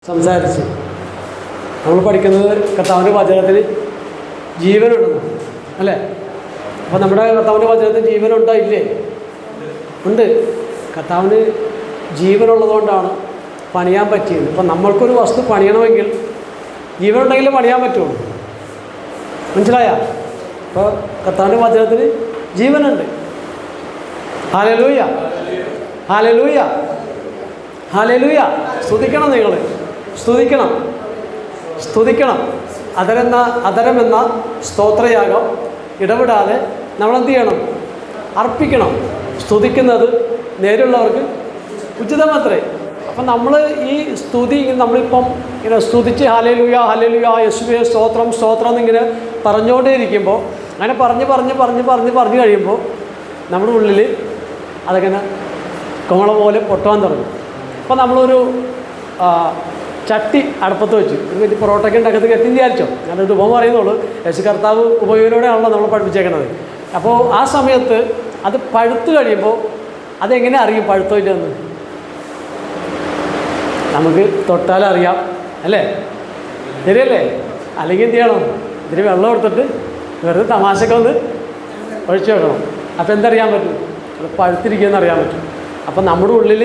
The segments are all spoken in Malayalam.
സംസാരിച്ച് നമ്മൾ പഠിക്കുന്നത് കർത്താവിൻ്റെ വചനത്തിൽ ജീവനുണ്ടെന്ന് അല്ലേ? അപ്പോൾ നമ്മുടെ കർത്താവിൻ്റെ വചനത്തിൽ ജീവനുണ്ടോ ഇല്ലേ? ഉണ്ട്. കർത്താവിന് ജീവനുള്ളതുകൊണ്ടാണ് പണിയാൻ പറ്റിയത്. ഇപ്പം നമ്മൾക്കൊരു വസ്തു പണിയണമെങ്കിൽ ജീവനുണ്ടെങ്കിലും പണിയാൻ പറ്റുള്ളൂ. മനസ്സിലായ? അപ്പോൾ കർത്താവിൻ്റെ വചനത്തിന് ജീവനുണ്ട്. ഹല്ലേലൂയ, ഹല്ലേലൂയ, ഹല്ലേലൂയ. സ്തുതിക്കണം, നിങ്ങൾ സ്തുതിക്കണം, സ്തുതിക്കണം. അതരമെന്ന സ്തോത്രയാഗം ഇടപെടാതെ നമ്മളെന്ത് ചെയ്യണം? അർപ്പിക്കണം. സ്തുതിക്കുന്നത് നേരുള്ളവർക്ക് ഉചിതമത്രേ. അപ്പം നമ്മൾ ഈ സ്തുതി നമ്മളിപ്പം ഇങ്ങനെ സ്തുതിച്ച് ഹല്ലേലൂയ ഹല്ലേലൂയ യേശുവേ സ്തോത്രം സ്തോത്രം എന്നിങ്ങനെ പറഞ്ഞുകൊണ്ടേ ഇരിക്കുമ്പോൾ, അങ്ങനെ പറഞ്ഞ് കഴിയുമ്പോൾ നമ്മുടെ ഉള്ളിൽ അതങ്ങനെ കുമള പോലെ പൊട്ടുവാൻ തുടങ്ങും. അപ്പോൾ നമ്മളൊരു ചട്ടി അടുപ്പത്ത് വെച്ചു, വലിയ പൊറോട്ടയ്ക്ക് ഉണ്ടാക്കത്ത് കെട്ടി വിചാരിച്ചോ? ഞാനൊരു ഉപമ പറയുന്നുള്ളൂ. യേശു കർത്താവ് ഉപയോഗയോടെയാണല്ലോ നമ്മൾ പഠിപ്പിച്ചേക്കണത്. അപ്പോൾ ആ സമയത്ത് അത് പഴുത്ത് കഴിയുമ്പോൾ അതെങ്ങനെ അറിയും പഴുത്തോ ഇല്ലെന്ന്? നമുക്ക് തൊട്ടാലറിയാം അല്ലേ? ശരിയല്ലേ? അല്ലെങ്കിൽ എന്ത് ചെയ്യണം? ഇതിന് വെള്ളം എടുത്തിട്ട് വെറുതെ തമാശക്ക് ഒന്ന് ഒഴിച്ചു വെക്കണം. അപ്പോൾ എന്തറിയാൻ പറ്റും? അത് പഴുത്തിരിക്കുമെന്ന് അറിയാൻ പറ്റും. അപ്പം നമ്മുടെ ഉള്ളിൽ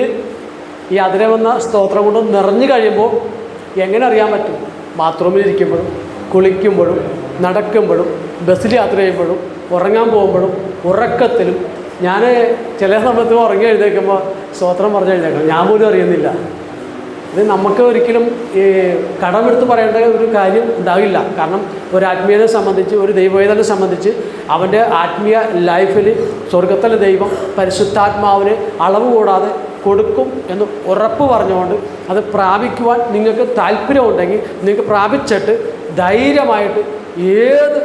ഈ അതിരമെന്ന സ്തോത്രം കൊണ്ട് നിറഞ്ഞു കഴിയുമ്പോൾ എങ്ങനെ അറിയാൻ പറ്റും? ബാത്റൂമിലിരിക്കുമ്പോഴും കുളിക്കുമ്പോഴും നടക്കുമ്പോഴും ബസ്സിൽ യാത്ര ചെയ്യുമ്പോഴും ഉറങ്ങാൻ പോകുമ്പോഴും ഉറക്കത്തിലും. ഞാൻ ചില സമയത്ത് ഉറങ്ങി എഴുന്നേൽക്കുമ്പോൾ സ്തോത്രം പറഞ്ഞ് എഴുന്നേക്കണം. ഞാൻ പോലും അറിയുന്നില്ല. ഇത് നമുക്ക് ഒരിക്കലും ഈ കടമെടുത്ത് പറയേണ്ട ഒരു കാര്യം ഉണ്ടാവില്ല. കാരണം ഒരു ആത്മീയനെ സംബന്ധിച്ച്, ഒരു ദൈവവേദനെ സംബന്ധിച്ച് അവൻ്റെ ആത്മീയ ലൈഫിൽ സ്വർഗത്തിലെ ദൈവം പരിശുദ്ധാത്മാവിന് അളവ് കൂടാതെ കൊടുക്കും എന്ന് ഉറപ്പ് പറഞ്ഞുകൊണ്ട് അത് പ്രാപിക്കുവാൻ നിങ്ങൾക്ക് താല്പര്യമുണ്ടെങ്കിൽ നിങ്ങൾക്ക് പ്രാപിച്ചിട്ട് ധൈര്യമായിട്ട് ഏത്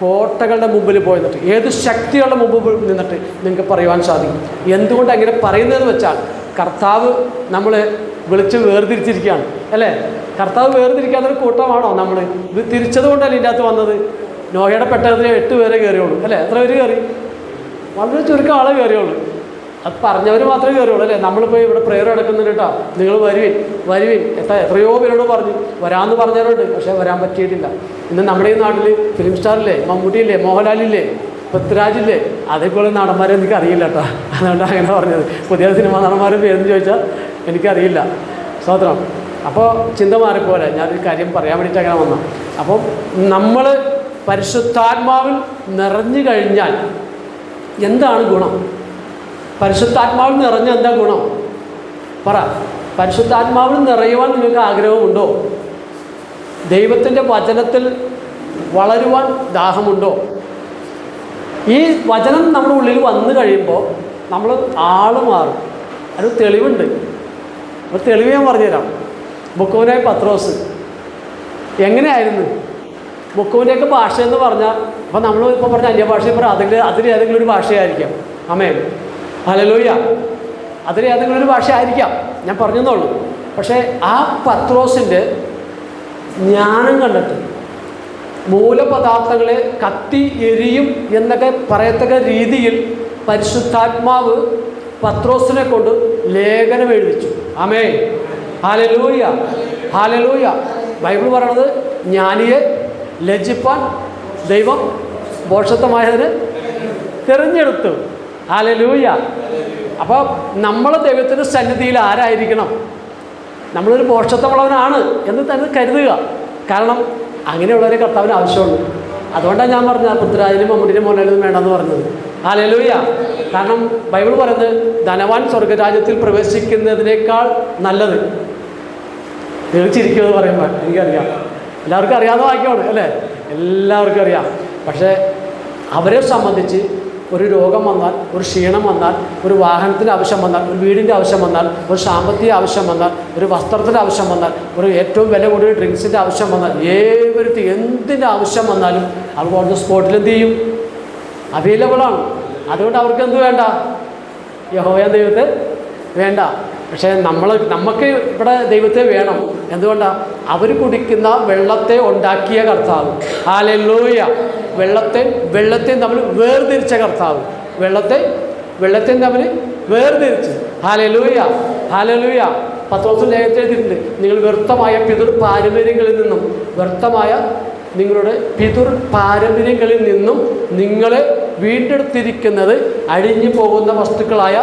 കോട്ടകളുടെ മുമ്പിൽ പോയി നിന്നിട്ട്, ഏത് ശക്തികളുടെ മുമ്പിൽ നിന്നിട്ട് നിങ്ങൾക്ക് പറയുവാൻ സാധിക്കും. എന്തുകൊണ്ട് അങ്ങനെ പറയുന്നതെന്ന് വെച്ചാൽ, കർത്താവ് നമ്മളെ വിളിച്ച് വേർതിരിച്ചിരിക്കുകയാണ് അല്ലേ? കർത്താവ് വേർതിരിക്കാത്തൊരു കൂട്ടമാണോ നമ്മൾ? ഇത് തിരിച്ചത് കൊണ്ടല്ലേ ഇതിൻ്റെ അകത്ത് വന്നത്. നോഹയുടെ പെട്ടകത്തിന് 8 പേരെ കയറിയുള്ളൂ അല്ലേ? എത്ര പേര് കയറി? വളരെ ചുരുക്കം ആളെ കയറിയുള്ളൂ. അത് പറഞ്ഞവർ മാത്രമേ കയറിയുള്ളൂ അല്ലേ? നമ്മളിപ്പോൾ ഇവിടെ പ്രെയർ എടുക്കുന്നുണ്ട് കേട്ടോ, നിങ്ങൾ വരുവിൻ എത്രയോ പേരോട് പറഞ്ഞു, വരാമെന്ന് പറഞ്ഞവരുണ്ട്, പക്ഷേ വരാൻ പറ്റിയിട്ടില്ല. ഇന്ന് നമ്മുടെ ഈ നാട്ടിൽ ഫിലിം സ്റ്റാറില്ലേ, മമ്മൂട്ടിയില്ലേ, മോഹൻലാലില്ലേ, പൃഥ്വിരാജില്ലേ, അതേപോലെ നടന്മാരെ എനിക്ക് അറിയില്ല കേട്ടോ. അതുകൊണ്ട് അങ്ങനെ പറഞ്ഞത്. പുതിയ സിനിമ നടന്മാരുടെ പേരെന്ന് ചോദിച്ചാൽ എനിക്കറിയില്ല. സ്തോത്രം. അപ്പോൾ ചിന്ത മാറിപ്പോലെ ഞാനൊരു കാര്യം പറയാൻ വേണ്ടിയിട്ട് അങ്ങനെ വന്നു. അപ്പം നമ്മൾ പരിശുദ്ധാത്മാവിൽ നിറഞ്ഞു കഴിഞ്ഞാൽ എന്താണ് ഗുണം? പരിശുദ്ധാത്മാവിൽ നിറഞ്ഞ എന്താ ഗുണം? പറ. പരിശുദ്ധാത്മാവിൽ നിറയുവാൻ നിങ്ങൾക്ക് ആഗ്രഹമുണ്ടോ? ദൈവത്തിൻ്റെ വചനത്തിൽ വളരുവാൻ ദാഹമുണ്ടോ? ഈ വചനം നമ്മുടെ ഉള്ളിൽ വന്നു കഴിയുമ്പോൾ നമ്മൾ ആൾ മാറും. അത് തെളിവുണ്ട്. ഒരു തെളിവ് ഞാൻ പറഞ്ഞുതരാം. ബുക്കോനായ പത്രോസ് എങ്ങനെയായിരുന്നു? ബുക്കോൻ്റെയൊക്കെ ഭാഷ എന്ന് പറഞ്ഞാൽ, അപ്പോൾ നമ്മൾ ഇപ്പോൾ പറഞ്ഞ അന്യഭാഷയിൽ പറഞ്ഞാൽ അതിലേതെങ്കിലും ഒരു ഭാഷയായിരിക്കാം. ആമേൻ, ഹല്ലേലൂയ. അതിലേതെങ്കിലും ഒരു ഭാഷ ആയിരിക്കാം, ഞാൻ പറഞ്ഞെന്നുള്ളൂ. പക്ഷേ ആ പത്രോസിൻ്റെ ജ്ഞാനം കണ്ടിട്ട് മൂലപദാർത്ഥങ്ങളെ കത്തി എരിയും എന്നൊക്കെ പറയത്തക്ക രീതിയിൽ പരിശുദ്ധാത്മാവ് പത്രോസിനെ കൊണ്ട് ലേഖനം എഴുതിച്ചു. ആമേൻ, ഹല്ലേലൂയ, ഹല്ലേലൂയ. ബൈബിൾ പറയണത് ജ്ഞാനിയെ ലജ്ജിപ്പാൻ ദൈവം ഭോഷത്വമായതിന് തിരഞ്ഞെടുത്തു. ഹല്ലേലൂയ. അപ്പോൾ നമ്മൾ ദൈവത്തിൻ്റെ സന്നിധിയിൽ ആരായിരിക്കണം? നമ്മളൊരു ഭോഷത്വമുള്ളവനാണ് എന്ന് തന്നെ കരുതുക. കാരണം അങ്ങനെയുള്ളവരെ കർത്താവിന് ആവശ്യമുള്ളൂ. അതുകൊണ്ടാണ് ഞാൻ പറഞ്ഞത് പൃഥ്വിരാജിനും മമ്മൂട്ടിനും മോഹൻലാലിനും വേണമെന്ന് പറഞ്ഞത്. ഹല്ലേലൂയ. കാരണം ബൈബിൾ പറയുന്നത് ധനവാൻ സ്വർഗരാജ്യത്തിൽ പ്രവേശിക്കുന്നതിനേക്കാൾ നല്ലത്. ചിരിക്കുമെന്ന് പറയുമ്പോൾ എനിക്കറിയാം, എല്ലാവർക്കും അറിയാവുന്ന വാക്യമാണ് അല്ലേ? എല്ലാവർക്കും അറിയാം. പക്ഷേ അവരെ സംബന്ധിച്ച് ഒരു രോഗം വന്നാൽ, ഒരു ക്ഷീണം വന്നാൽ, ഒരു വാഹനത്തിൻ്റെ ആവശ്യം വന്നാൽ, ഒരു വീടിൻ്റെ ആവശ്യം വന്നാൽ, ഒരു സാമ്പത്തിക ആവശ്യം വന്നാൽ, ഒരു വസ്ത്രത്തിൻ്റെ ആവശ്യം വന്നാൽ, ഒരു ഏറ്റവും വില കൂടിയ ഡ്രിങ്ക്സിൻ്റെ ആവശ്യം വന്നാൽ, ഏവരുത്തി എന്തിൻ്റെ ആവശ്യം വന്നാലും അവർ ഓൺ സ്പോട്ടിൽ എന്ത് ചെയ്യും? അവൈലബിളാണ്. അതുകൊണ്ട് അവർക്ക് എന്ത് വേണ്ട? യഹോവ ദൈവത്തെ വേണ്ട. പക്ഷേ നമുക്ക് ഇവിടെ ദൈവത്തെ വേണം. എന്തുകൊണ്ടാണ്? അവർ കുടിക്കുന്ന വെള്ളത്തെ ഉണ്ടാക്കിയ കർത്താവ്. ഹല്ലേലൂയ. വെള്ളത്തെ തമ്മിൽ വേർതിരിച്ച കർത്താവ്. വെള്ളത്തെ തമ്മിൽ വേർതിരിച്ച്. Hallelujah, hallelujah. പത്രോസ് ലേഖനത്തിൽ എഴുതിയിട്ടുണ്ട്, നിങ്ങൾ വ്യർത്ഥമായ പിതൃ പാരമ്പര്യങ്ങളിൽ നിന്നും നിങ്ങളുടെ പിതൃ പാരമ്പര്യങ്ങളിൽ നിന്നും നിങ്ങളെ വീണ്ടെടുത്തിരിക്കുന്നത് അഴിഞ്ഞു പോകുന്ന വസ്തുക്കളായ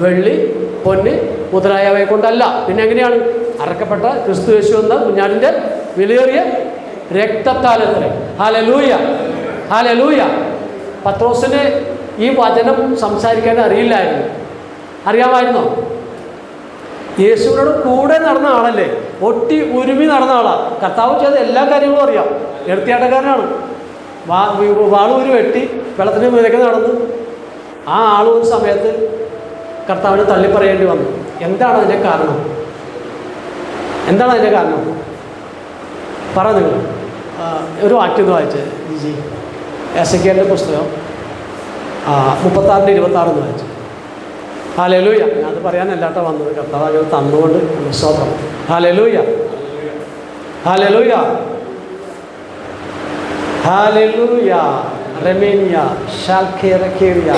വെള്ളി, പൊന്ന് മുതലായവയെ കൊണ്ടല്ല. പിന്നെ എങ്ങനെയാണ്? അറക്കപ്പെട്ട ക്രിസ്തു യേശു എന്ന കുഞ്ഞാടിൻ്റെ വിലയേറിയ രക്തത്താലത്രേ. Hallelujah, hallelujah. പത്രോസിന് ഈ വചനം സംസാരിക്കാൻ അറിയില്ലായിരുന്നു. അറിയാമായിരുന്നോ? യേശുവിനോട് കൂടെ നടന്ന ആളല്ലേ, ഒട്ടി ഉരുമി നടന്ന ആളാണ്. കർത്താവ് ചെയ്ത എല്ലാ കാര്യങ്ങളും അറിയാം. എടുത്തിയാട്ടക്കാരനാണ്. വാളൂരി വെട്ടി വെള്ളത്തിന് മീതൊക്കെ നടന്ന് ആ ആൾ ഒരു സമയത്ത് കർത്താവിനെ തള്ളിപ്പറയേണ്ടി വന്നു. എന്താണ് അതിൻ്റെ കാരണം? എന്താണ് അതിൻ്റെ കാരണം? പറ നിങ്ങൾ. ഒരു വാക്യം ഒന്ന് വായിച്ചേ ജിജി. എസെക്കിയേലിൻ്റെ പുസ്തകം 36-26 വായിച്ചു. ഹല്ലേലൂയ. അത് പറയാനല്ലാട്ടോ വന്നത്, കർത്താവ് അങ്ങനെ തന്നുകൊണ്ട് സ്തോത്രം. ഹല്ലേലൂയ, ഹല്ലേലൂയ, ഹല്ലേലൂയ. റെമേനിയ ഷാൽഖേറക്കേറിയ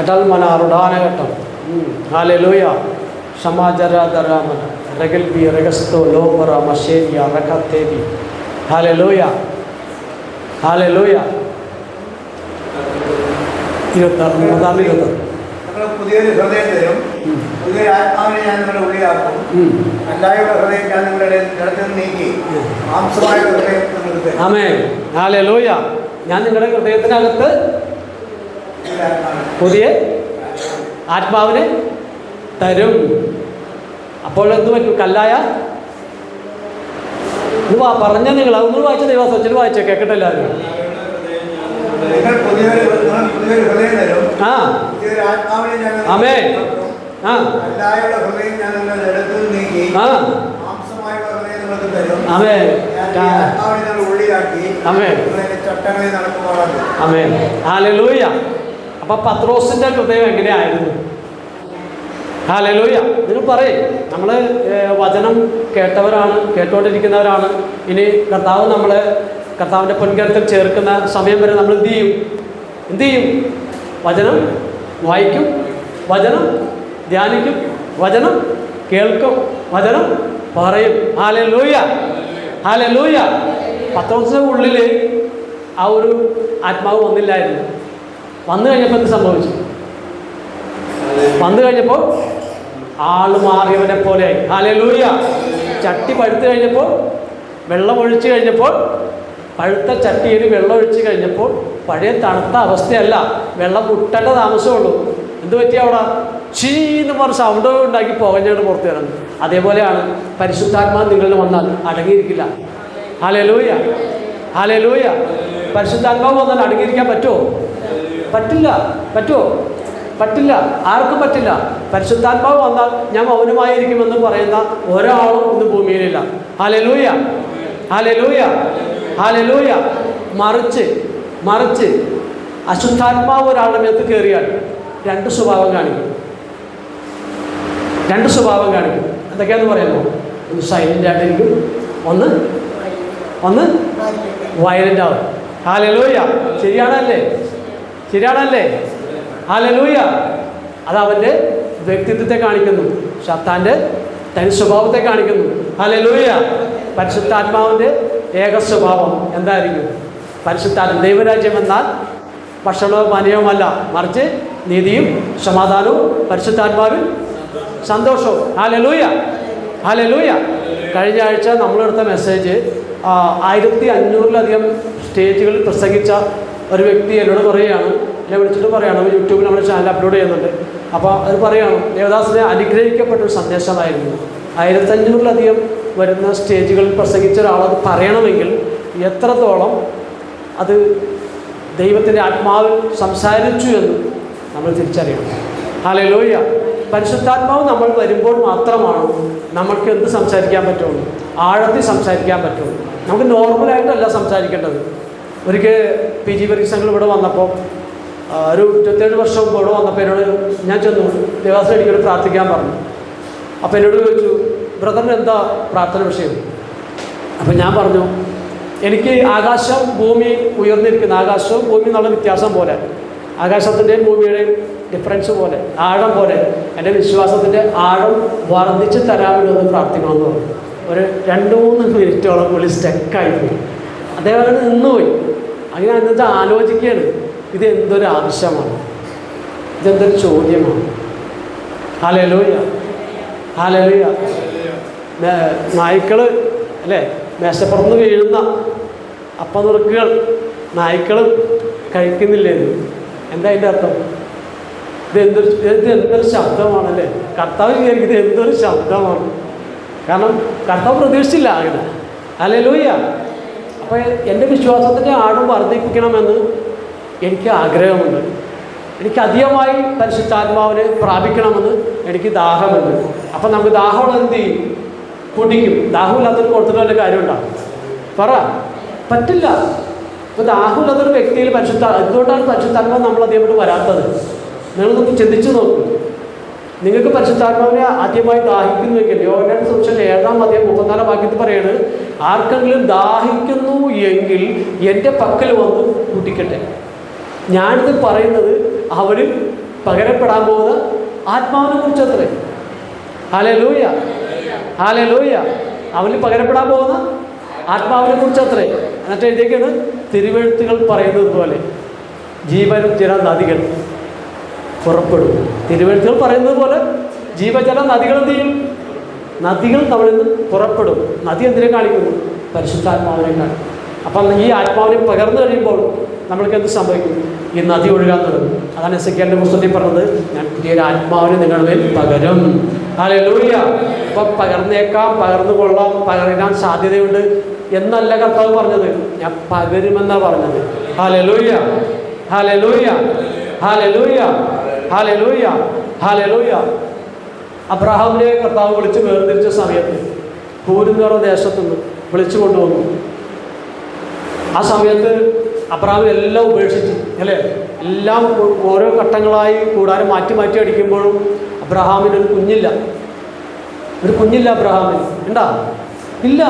അടൽ മനാറുടാനഘട്ടം. ഹല്ലേലൂയ. സമാജരാധരാമന റഗൽബി റഗസ്തോ ലോബറ മഷേരിയ റഖത്തേബി. ഹല്ലേലൂയ, ഹല്ലേലൂയ. 26 പുതിയൊരു ഹൃദയം തരും, പുതിയൊരു ആത്മാവിനെ ഞാൻ നിങ്ങളുടെ ഉള്ളിലാക്കും, അല്ലായുള്ള ഹൃദയം ഞാൻ നിങ്ങളുടെ ജഡത്തിൽ നീക്കി മാംസമായുള്ള ഹൃദയം നിങ്ങൾക്ക് തരും. ആമേൻ, ഹല്ലേലൂയ. ഞാൻ നിങ്ങളുടെ ഹൃദയത്തിനകത്ത് പുതിയ ആത്മാവിനെ തരും. അപ്പോൾ എന്ത് പറ്റും? കല്ലായ പറഞ്ഞ നിങ്ങൾ അതൊന്നും വായിച്ച ദൈവം ഒച്ചിട്ട് വായിച്ചോ, കേൾക്കട്ടെ എല്ലാവരും. ഹല്ലേലൂയ. അപ്പൊ പത്രോസിന്റെ ഹൃദയം എങ്ങനെയായിരുന്നു? ഹല്ലേലൂയ. നിങ്ങൾ പറയും, നമ്മൾ വചനം കേട്ടവരാണ്, കേട്ടുകൊണ്ടിരിക്കുന്നവരാണ്. ഇനി കർത്താവിൻ്റെ പൊൻകരത്തിൽ ചേർക്കുന്ന സമയം വരെ നമ്മൾ എന്ത് ചെയ്യും? വചനം വായിക്കും, വചനം ധ്യാനിക്കും, വചനം കേൾക്കും, വചനം പറയും. Hallelujah, hallelujah. പത്രോസിന്റെ ഉള്ളിൽ ആ ഒരു ആത്മാവ് വന്നില്ലായിരുന്നു. വന്നു കഴിഞ്ഞപ്പോൾ എന്ത് സംഭവിച്ചു? വന്നു കഴിഞ്ഞപ്പോൾ ആള് മാറിയവനെ പോലെ. ഹല്ലേലൂയ. ചട്ടി പഴുത്ത് കഴിഞ്ഞപ്പോൾ, വെള്ളം ഒഴിച്ചു കഴിഞ്ഞപ്പോൾ, പഴുത്ത ചട്ടിയിൽ വെള്ളം ഒഴിച്ച് കഴിഞ്ഞപ്പോൾ പഴയ തണുത്ത അവസ്ഥയല്ല, വെള്ളം മുട്ടേണ്ട താമസമുള്ളൂ. എന്ത് പറ്റി? അവിടെ ചീന്ന് പറഞ്ഞ സൗണ്ട് ഉണ്ടാക്കി പുകഞ്ഞോണ്ട് പുറത്തു വരണം. അതേപോലെയാണ് പരിശുദ്ധാത്മാവ് നിങ്ങളിൽ വന്നാൽ അടങ്ങിയിരിക്കില്ല. ഹല്ലേലൂയ, ഹല്ലേലൂയ. പരിശുദ്ധാത്മാവ് വന്നാൽ അടങ്ങിയിരിക്കാൻ പറ്റുമോ? പറ്റില്ല. പറ്റുമോ? പറ്റില്ല. ആർക്കും പറ്റില്ല. പരിശുദ്ധാത്മാവ് വന്നാൽ ഞാൻ മൗനമായിരിക്കുമെന്ന് പറയുന്ന ഒരാളും ഇന്ന് ഭൂമിയിലില്ല. ഹല്ലേലൂയ, ഹല്ലേലൂയ, ഹല്ലേലൂയ. മറിച്ച് അശുദ്ധാത്മാവ് ഒരാളുടെ മേത്ത് കയറിയാൽ രണ്ട് സ്വഭാവം കാണിക്കും. എന്തൊക്കെയാന്ന് പറയുന്നു? ഒന്ന് സൈലൻ്റ് ആയിട്ടിരിക്കും, ഒന്ന് വയലൻ്റ് ആവും. ഹല്ലേലൂയ. ശരിയാണല്ലേ? ഹല്ലേലൂയ. അത് അവൻ്റെ വ്യക്തിത്വത്തെ കാണിക്കുന്നു, ശത്താൻ്റെ തനി സ്വഭാവത്തെ കാണിക്കുന്നു. ഹല്ലേലൂയ. പരിശുദ്ധാത്മാവിൻ്റെ ഏക സ്വഭാവം എന്തായിരിക്കും? ദൈവരാജ്യം എന്നാൽ ഭക്ഷണവും പാനീയവുമല്ല, മറിച്ച് നീതിയും സമാധാനവും പരിശുദ്ധാത്മാവിൽ സന്തോഷവും. Hallelujah, hallelujah. കഴിഞ്ഞ ആഴ്ച നമ്മളെടുത്ത മെസ്സേജ് 1500-ലധികം സ്റ്റേജുകളിൽ പ്രസംഗിച്ച ഒരു വ്യക്തി എന്നോട് പറയുകയാണ്, എന്നെ വിളിച്ചിട്ട് പറയുകയാണ്, യൂട്യൂബിൽ നമ്മുടെ ചാനൽ അപ്ലോഡ് ചെയ്യുന്നുണ്ട്. അപ്പോൾ അത് പറയുകയാണ്, ദേവദാസിനെ അനുഗ്രഹിക്കപ്പെട്ടൊരു സന്ദേശമായിരുന്നു. 1500-ലധികം വരുന്ന സ്റ്റേജുകളിൽ പ്രസംഗിച്ച ഒരാളത് പറയണമെങ്കിൽ എത്രത്തോളം അത് ദൈവത്തിൻ്റെ ആത്മാവിൽ സംസാരിച്ചു എന്ന് നമ്മൾ തിരിച്ചറിയണം. ഹല്ലേലൂയ. പരിശുദ്ധാത്മാവ് നമ്മൾ വരുമ്പോൾ മാത്രമാണ് നമുക്ക് എന്ത് സംസാരിക്കാൻ പറ്റുള്ളൂ, ആഴത്തിൽ സംസാരിക്കാൻ പറ്റുള്ളൂ. നമുക്ക് നോർമലായിട്ടല്ല സംസാരിക്കേണ്ടത്. ഒരിക്കൽ PG പരീക്ഷകൾ ഇവിടെ വന്നപ്പോൾ, ഒരു 27 വർഷം മുമ്പ് ഇവിടെ വന്നപ്പോൾ എന്നോട് ഞാൻ ചെന്നു, ദേവാസന എനിക്കോട് പ്രാർത്ഥിക്കാൻ പറഞ്ഞു. അപ്പോൾ എന്നോട് ചോദിച്ചു, ബ്രദറിന് എന്താ പ്രാർത്ഥന വിഷയം? അപ്പം ഞാൻ പറഞ്ഞു, എനിക്ക് ആകാശം ഭൂമി ഉയർന്നിരിക്കുന്ന, ആകാശവും ഭൂമി എന്നുള്ള വ്യത്യാസം പോലെ, ആകാശത്തിൻ്റെയും ഭൂമിയുടെയും ഡിഫറൻസ് പോലെ, ആഴം പോലെ എൻ്റെ വിശ്വാസത്തിൻ്റെ ആഴം വർദ്ധിച്ച് തരാൻ വേണ്ടി ഒന്ന് പ്രാർത്ഥിക്കണമെന്ന് പറഞ്ഞു. ഒരു 2-3 മിനിറ്റോളം പുള്ളി സ്റ്റക്കായിപ്പോയി. അദ്ദേഹം അങ്ങനെ നിന്നുപോയി. അങ്ങനെ എന്നിട്ട് ആലോചിക്കുകയാണ്, ഇത് എന്തൊരു ആവശ്യമാണ്, ഇതെന്തൊരു ചോദ്യമാണ്. Hallelujah, hallelujah. നായ്ക്കൾ അല്ലേ, മേശപ്പുറത്ത് വീഴുന്ന അപ്പനുറുക്കുകൾ നായ്ക്കളും കഴിക്കുന്നില്ലേ? എന്താ അതിൻ്റെ അർത്ഥം? എന്തൊരു ശബ്ദമാണല്ലേ. കർത്താവ് വിചാരിക്കുന്നത് എന്തൊരു ശബ്ദമാണ്. കാരണം കർത്താവ് പ്രതീക്ഷിച്ചില്ല അങ്ങനെ. ഹല്ലേലൂയ. അപ്പോൾ എൻ്റെ വിശ്വാസത്തിൻ്റെ ആഴം വർദ്ധിപ്പിക്കണമെന്ന് എനിക്ക് ആഗ്രഹമുണ്ട്. എനിക്ക് അധികമായി പരിശുദ്ധാത്മാവിനെ പ്രാപിക്കണമെന്ന് എനിക്ക് ദാഹമുണ്ട്. അപ്പം നമുക്ക് ദാഹമുള്ള എന്ത് ചെയ്യും? കുടിക്കും. ദാഹമില്ലാത്തൊരു കൊടുത്തിട്ട് വല്ല കാര്യമുണ്ടാകും? പറ, പറ്റില്ല. ഇപ്പോൾ ദാഹമില്ലാത്തൊരു വ്യക്തിയിൽ എന്തുകൊണ്ടാണ് പരിശുദ്ധാത്മാവ് നമ്മളധികമായിട്ട് വരാത്തത്? നിങ്ങളൊന്ന് ചിന്തിച്ചു നോക്കൂ. നിങ്ങൾക്ക് പരിശുദ്ധാത്മാവിനെ ആദ്യമായി ദാഹിക്കുന്നുവെങ്കിൽ യോഹന്നാന്റെ സുവിശേഷം 7-ാം അധ്യായം 34-ാം വാക്യത്തിൽ പറയുന്നത്, ആർക്കെങ്കിലും ദാഹിക്കുന്നു എങ്കിൽ എൻ്റെ പക്കൽ വന്ന് കുടിക്കട്ടെ. ഞാനിത് പറയുന്നത് അവരിൽ പകരപ്പെടാൻ പോകുന്ന ആത്മാവിനെ കുറിച്ചത്രേ. Hallelujah, hallelujah. അവരിൽ പകരപ്പെടാൻ പോകുന്ന ആത്മാവിനെ കുറിച്ചത്രേ. എന്നിട്ട് എഴുതിയേക്കാണ്, തിരുവെഴുത്തുകൾ പറയുന്നത് പോലെ ജീവജല നദികൾ പുറപ്പെടും. തിരുവെഴുത്തുകൾ പറയുന്നത് പോലെ ജീവജല നദികൾ എന്ത് ചെയ്യും? നദികൾ നമ്മളിൽ നിന്ന് പുറപ്പെടും. നദി എന്തിനെ കാണിക്കുന്നു? പരിശുദ്ധാത്മാവിനെ കാണിക്കും. അപ്പം ഈ ആത്മാവിനെ പകർന്നു കഴിയുമ്പോൾ നമ്മൾക്ക് എന്ത് സംഭവിക്കും? ഈ നദി ഒഴുകാൻ തുടങ്ങും. അതാണ് എസെക്കിയേലിന്റെ പുസ്തകത്തിൽ പറഞ്ഞത്, ഞാൻ പുതിയൊരു ആത്മാവിനെ നിങ്ങളുടെ മേൽ പകരും. ഹല്ലേലൂയ. അപ്പം പകർന്നേക്കാം, പകർന്നു കൊള്ളാം, പകരാൻ സാധ്യതയുണ്ട് എന്നല്ല കർത്താവ് പറഞ്ഞത്, ഞാൻ പകരുമെന്നാണ് പറഞ്ഞത്. ഹല്ലേലൂയ, ഹല്ലേലൂയ, ഹല്ലേലൂയ, ഹല്ലേലൂയ, ഹല്ലേലൂയ. അബ്രഹാമിനെ കർത്താവ് വിളിച്ച് വേർതിരിച്ച സമയത്ത് കൂരുന്നവരുടെ ദേശത്തുനിന്ന് വിളിച്ചു കൊണ്ടുവന്നു. ആ സമയത്ത് അബ്രഹാം എല്ലാം ഉപേക്ഷിച്ച് അല്ലേ, എല്ലാം ഓരോ ഘട്ടങ്ങളായി കൂടാരം മാറ്റി മാറ്റി അടിക്കുമ്പോഴും അബ്രഹാമിനൊരു കുഞ്ഞില്ല. അബ്രഹാമിന് ഉണ്ടാ ഇല്ല.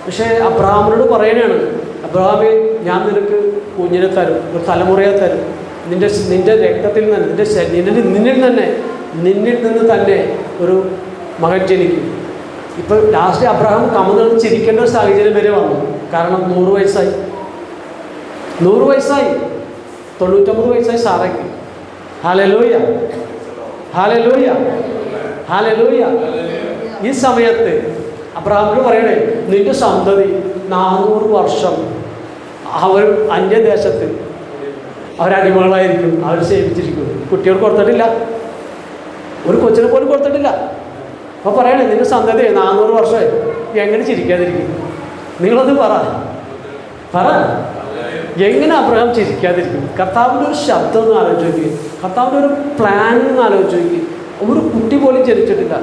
പക്ഷേ അബ്രഹാമിനോട് പറയണതാണ്, അബ്രഹാമേ, ഞാൻ നിനക്ക് കുഞ്ഞിനെ തരും, ഒരു തലമുറയെ തരും. നിന്റെ രക്തത്തിൽ നിന്ന് നിന്നിൽ നിന്ന് തന്നെ ഒരു മകൻ ജനിക്കും. ഇപ്പം ലാസ്റ്റ് അബ്രഹാം കമന്ന് ചിരിക്കേണ്ട ഒരു സാഹചര്യം വരെ വന്നു. കാരണം 100 വയസ്സായി, 99 വയസ്സായി സാറയ്ക്ക്. ഹല്ലേലൂയ, ഹല്ലേലൂയ, ഹല്ലേലൂയ. ഈ സമയത്ത് അബ്രഹാമിനോട് പറയണേ, നിന്റെ സന്തതി 400 വർഷം അവർ അന്യദേശത്ത് അവരടിമകളായിരിക്കും, അവർ സേവിച്ചിരിക്കും. കുട്ടികൾ കൊടുത്തിട്ടില്ല, ഒരു കൊച്ചിനെ പോലും കൊടുത്തിട്ടില്ല. അപ്പോൾ പറയണേ, നിന്റെ സന്തതി 400 വർഷമായി. എങ്ങനെ ചിരിക്കാതിരിക്കും? നിങ്ങളത് പറ. എങ്ങനെ അബ്രഹാം ചിരിക്കാതിരിക്കും? കർത്താവിൻ്റെ ഒരു ശബ്ദം ഒന്ന് ആലോചിച്ച് നോക്കി, കർത്താവിൻ്റെ ഒരു പ്ലാൻ ഒന്ന് ആലോചിച്ച് നോക്കി. ഒരു കുട്ടി പോലും ജനിച്ചിട്ടില്ല.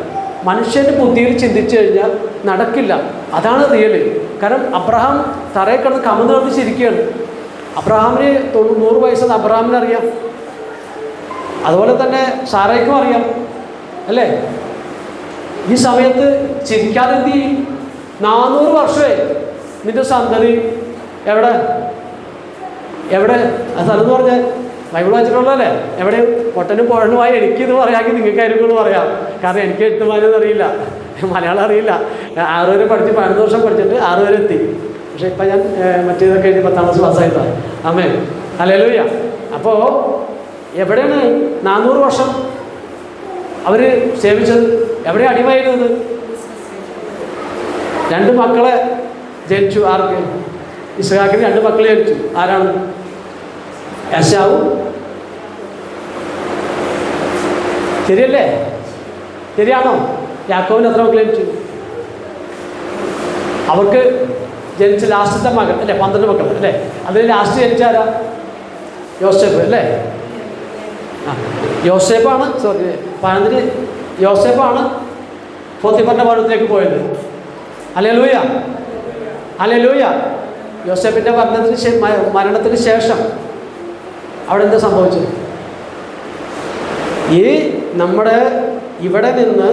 മനുഷ്യൻ്റെ ബുദ്ധിയിൽ ചിന്തിച്ചു കഴിഞ്ഞാൽ നടക്കില്ല. അതാണ് റിയൽ. കാരണം അബ്രഹാം തറയിൽ കിടന്ന് കമന്ന് കിടന്ന് ചിരിക്കുകയാണ്. അബ്രഹാമിന് 100 വയസ്സെന്ന് അബ്രഹാമിന് അറിയാം, അതുപോലെ തന്നെ സാറയ്ക്കും അറിയാം അല്ലേ. ഈ സമയത്ത് ചിരിക്കാതെ എന്ത് ചെയ്യും? 400 വർഷമേ നിന്റെ സന്തതി എവിടെ ആ സ്ഥലം എന്ന് പറഞ്ഞാൽ ബൈബിൾ വായിച്ചിട്ടുള്ളതല്ലേ? എവിടെ? പൊട്ടനും പുഴനുമായി എനിക്കിത് പറയാമെങ്കിൽ നിങ്ങൾക്കായിരിക്കും പറയാം. കാരണം എനിക്ക് എഴുത്തുമാരെന്ന് അറിയില്ല, മലയാളം അറിയില്ല. 6 വരെ പഠിച്ച് 12 വർഷം പഠിച്ചിട്ട് 6 വരെ എത്തി. പക്ഷേ ഇപ്പം ഞാൻ മറ്റേതൊക്കെ എഴുതി 10ാം ക്ലാസ് പാസ്സായിട്ടാണ്. ആമേൻ, ഹല്ലേലൂയ. അപ്പോൾ എവിടെയാണ് 400 വർഷം അവർ സേവിച്ചത്? എവിടെ അടിമയായിരുന്നത്? 2 മക്കളെ ജനിച്ചു. ആർക്ക്? ഇസ്ഹാക്കിന് 2 മക്കളെ ജനിച്ചു. ആരാണ്? ഏശാവും. ശരിയല്ലേ? ശരിയാണോ? യാക്കോബിന് എത്ര മക്കളെ ജനിച്ചു? അവർക്ക് ജനിച്ച ലാസ്റ്റത്തെ മകൻ അല്ലേ, 12 മക്കൾ അല്ലേ. അതിൽ ലാസ്റ്റ് ജനിച്ചാരാ? യോസേഫ് അല്ലേ. യോസേഫാണ് യോസേഫാണ് പോത്തിഫറിന്റെ ഭവനത്തിലേക്ക് പോയത്. Hallelujah, hallelujah. യോസേഫിൻ്റെ മരണത്തിന് ശേഷം അവിടെ എന്താ സംഭവിച്ചത്? ഈ നമ്മുടെ ഇവിടെ നിന്ന്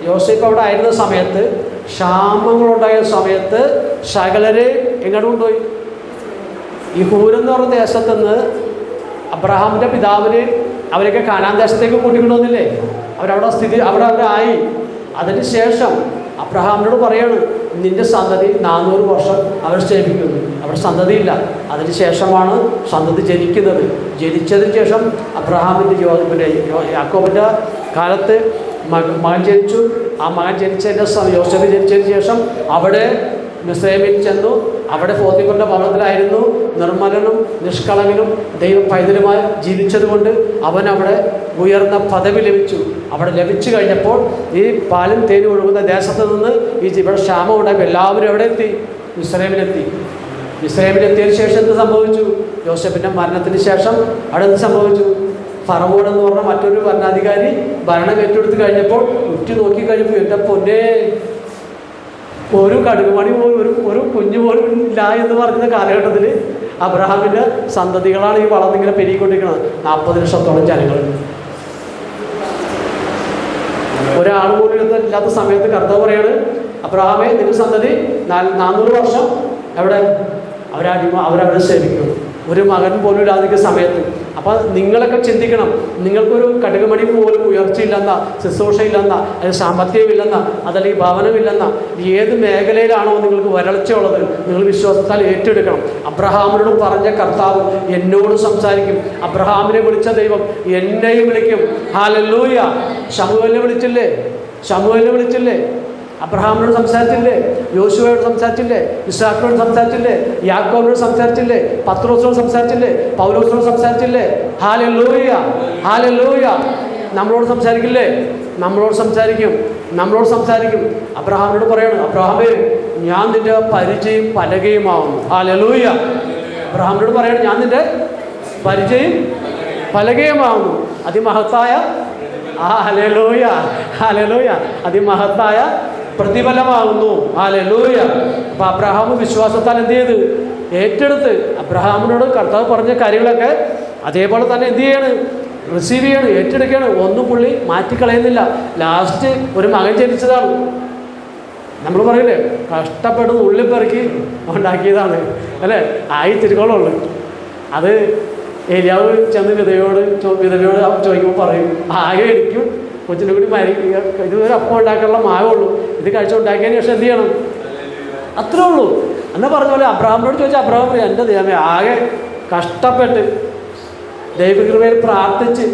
യോസേഫ് അവിടെ ആയിരുന്ന സമയത്ത്, ക്ഷാമങ്ങളുണ്ടായ സമയത്ത് സകലരെ എങ്ങോട്ട് കൊണ്ടുപോയി? ഈ ഹൂരെന്ന് പറഞ്ഞ ദേശത്തുനിന്ന് അബ്രഹാമിൻ്റെ പിതാവിന് അവരൊക്കെ കാനാൻ ദേശത്തേക്ക് കൂട്ടിക്കൊണ്ടുവന്നില്ലേ? അവിടെ ആയി. അതിന് ശേഷം അബ്രഹാമിനോട് പറയാണ്, നിന്റെ സന്തതി 400 വർഷം അവർ സേവിക്കുന്നു. അവിടെ സന്തതിയില്ല. അതിന് ശേഷമാണ് സന്തതി ജനിക്കുന്നത്. ജനിച്ചതിന് ശേഷം അബ്രഹാമിൻ്റെ യാക്കോബിൻ്റെ കാലത്ത് മകൻ ജനിച്ചു. ആ മകൻ ജനിച്ചതിൻ്റെ യോസേഫ് ജനിച്ചതിന് ശേഷം അവിടെ മിസ്രൈമിൽ ചെന്നു. അവിടെ പോത്തിഫറിന്റെ ഭവനത്തിലായിരുന്നു. നിർമ്മലനും നിഷ്കളങ്കനും ദൈവ പൈതലുമായി ജീവിച്ചതുകൊണ്ട് അവൻ അവിടെ ഉയർന്ന പദവി ലഭിച്ചു. അവിടെ ലഭിച്ചു കഴിഞ്ഞപ്പോൾ ഈ പാലും തേനും ഒഴുകുന്ന ദേശത്ത് നിന്ന് ഇവിടെ ക്ഷാമം ഉണ്ടായപ്പോൾ എല്ലാവരും എവിടെ എത്തി? മിസ്രൈമിലെത്തി. മിസ്രൈമിലെത്തിയതിന് ശേഷം എന്ത് സംഭവിച്ചു? യോസേഫിൻ്റെ മരണത്തിന് ശേഷം അവിടെ എന്ത് സംഭവിച്ചു? ഫറവോൻ എന്ന് പറഞ്ഞ മറ്റൊരു ഭരണാധികാരി ഭരണം ഏറ്റെടുത്ത് കഴിഞ്ഞപ്പോൾ ഉറ്റു നോക്കി കഴിഞ്ഞപ്പോൾ എൻ്റെ പൊന്നേ, ഒരു കടുകുമണി പോലും ഒരു കുഞ്ഞു പോലും ഇല്ല എന്ന് പറയുന്ന കാലഘട്ടത്തിൽ അബ്രഹാമിൻ്റെ സന്തതികളാണ് ഈ വളർന്നിങ്ങനെ പെരുകിക്കൊണ്ടിരിക്കുന്നത്. 40 ലക്ഷത്തോളം ജനങ്ങൾ. ഒരാൾ പോലും ഇല്ലാത്ത സമയത്ത് കർത്താവ് പറയാണ്, അബ്രഹാമേ, നിന്റെ സന്തതി 400 വർഷം അവരവിടെ സേവിക്കുന്നു. ഒരു മകൻ പോലും ഇല്ലാതിരിക്കുന്ന സമയത്ത്. അപ്പം നിങ്ങളൊക്കെ ചിന്തിക്കണം, നിങ്ങൾക്കൊരു കടുകുമണി പോലും ഉയർച്ചയില്ലെന്ന, ശുശ്രൂഷയില്ലെന്ന, അല്ലെങ്കിൽ സാമ്പത്തികമില്ലെന്ന, അതല്ലെങ്കിൽ ഭവനമില്ലെന്ന, ഏത് മേഖലയിലാണോ നിങ്ങൾക്ക് വരൾച്ചയുള്ളത്, നിങ്ങൾ വിശ്വാസത്താൽ ഏറ്റെടുക്കണം. അബ്രഹാമിനോട് പറഞ്ഞ കർത്താവ് എന്നോട് സംസാരിക്കും. അബ്രഹാമിനെ വിളിച്ച ദൈവം എന്നെയും വിളിക്കും. ഹല്ലേലൂയ. ശമൂവേലിനെ വിളിച്ചില്ലേ? അബ്രഹാമിനോട് സംസാരിച്ചില്ലേ? യോശുവയോട് സംസാരിച്ചില്ലേ? ഇസ്ഹാക്കിനോട് സംസാരിച്ചില്ലേ? യാക്കോബിനോട് സംസാരിച്ചില്ലേ? പത്രോസിനോട് സംസാരിച്ചില്ലേ? പൗലോസിനോട് സംസാരിച്ചില്ലേ? ഹല്ലേലൂയ. നമ്മളോട് സംസാരിക്കില്ലേ? നമ്മളോട് സംസാരിക്കും. അബ്രഹാമിനോട് പറയണം, അബ്രഹാമേ, ഞാൻ നിന്റെ പരിചയം പലകയുമാവുന്നു. ഹല്ലേലൂയ. അബ്രഹാമിനോട് പറയണം, ഞാൻ നിന്റെ പരിചയം പലകയുമാവുന്നു. അതിമഹത്തായ അതിമഹത്തായ പ്രതിഫലമാകുന്നു. ഹല്ലേലൂയ. അപ്പം അബ്രഹാം വിശ്വാസത്താൽ എന്ത് ചെയ്ത്? ഏറ്റെടുത്ത്. അബ്രഹാമിനോട് കർത്താവ് പറഞ്ഞ കാര്യങ്ങളൊക്കെ അതേപോലെ തന്നെ എന്ത് ചെയ്യാണ്? റിസീവ് ചെയ്യാണ്, ഏറ്റെടുക്കുകയാണ്. ഒന്നും പുള്ളി മാറ്റിക്കളയുന്നില്ല. ലാസ്റ്റ് ഒരു മകൻ ജനിച്ചതാണ്. നമ്മൾ പറയില്ലേ, കഷ്ടപ്പെടുന്ന ഉള്ളിപ്പെറുക്കി ഉണ്ടാക്കിയതാണ് അല്ലേ? തിരുക്കോളമുള്ളു. അത് ഏലിയാവ് ചെന്ന് വിധവയോട് ചോദിക്കുമ്പോൾ പറയും, ആകെ എനിക്കും കൊച്ചിനെ കൂടി ഇതൊരു അപ്പം ഉണ്ടാക്കാനുള്ള മാവുള്ളൂ, ഇത് കഴിച്ചുണ്ടാക്കിയതിന് ശേഷം എന്ത് ചെയ്യണം? അത്രേ ഉള്ളൂ. എന്നാ പറഞ്ഞ പോലെ അബ്രഹാമിനോട് ചോദിച്ചാൽ അബ്രഹാം പറയും, എൻ്റെ ദൈവമേ, ആകെ കഷ്ടപ്പെട്ട് ദൈവകൃപയിൽ പ്രാർത്ഥിച്ച്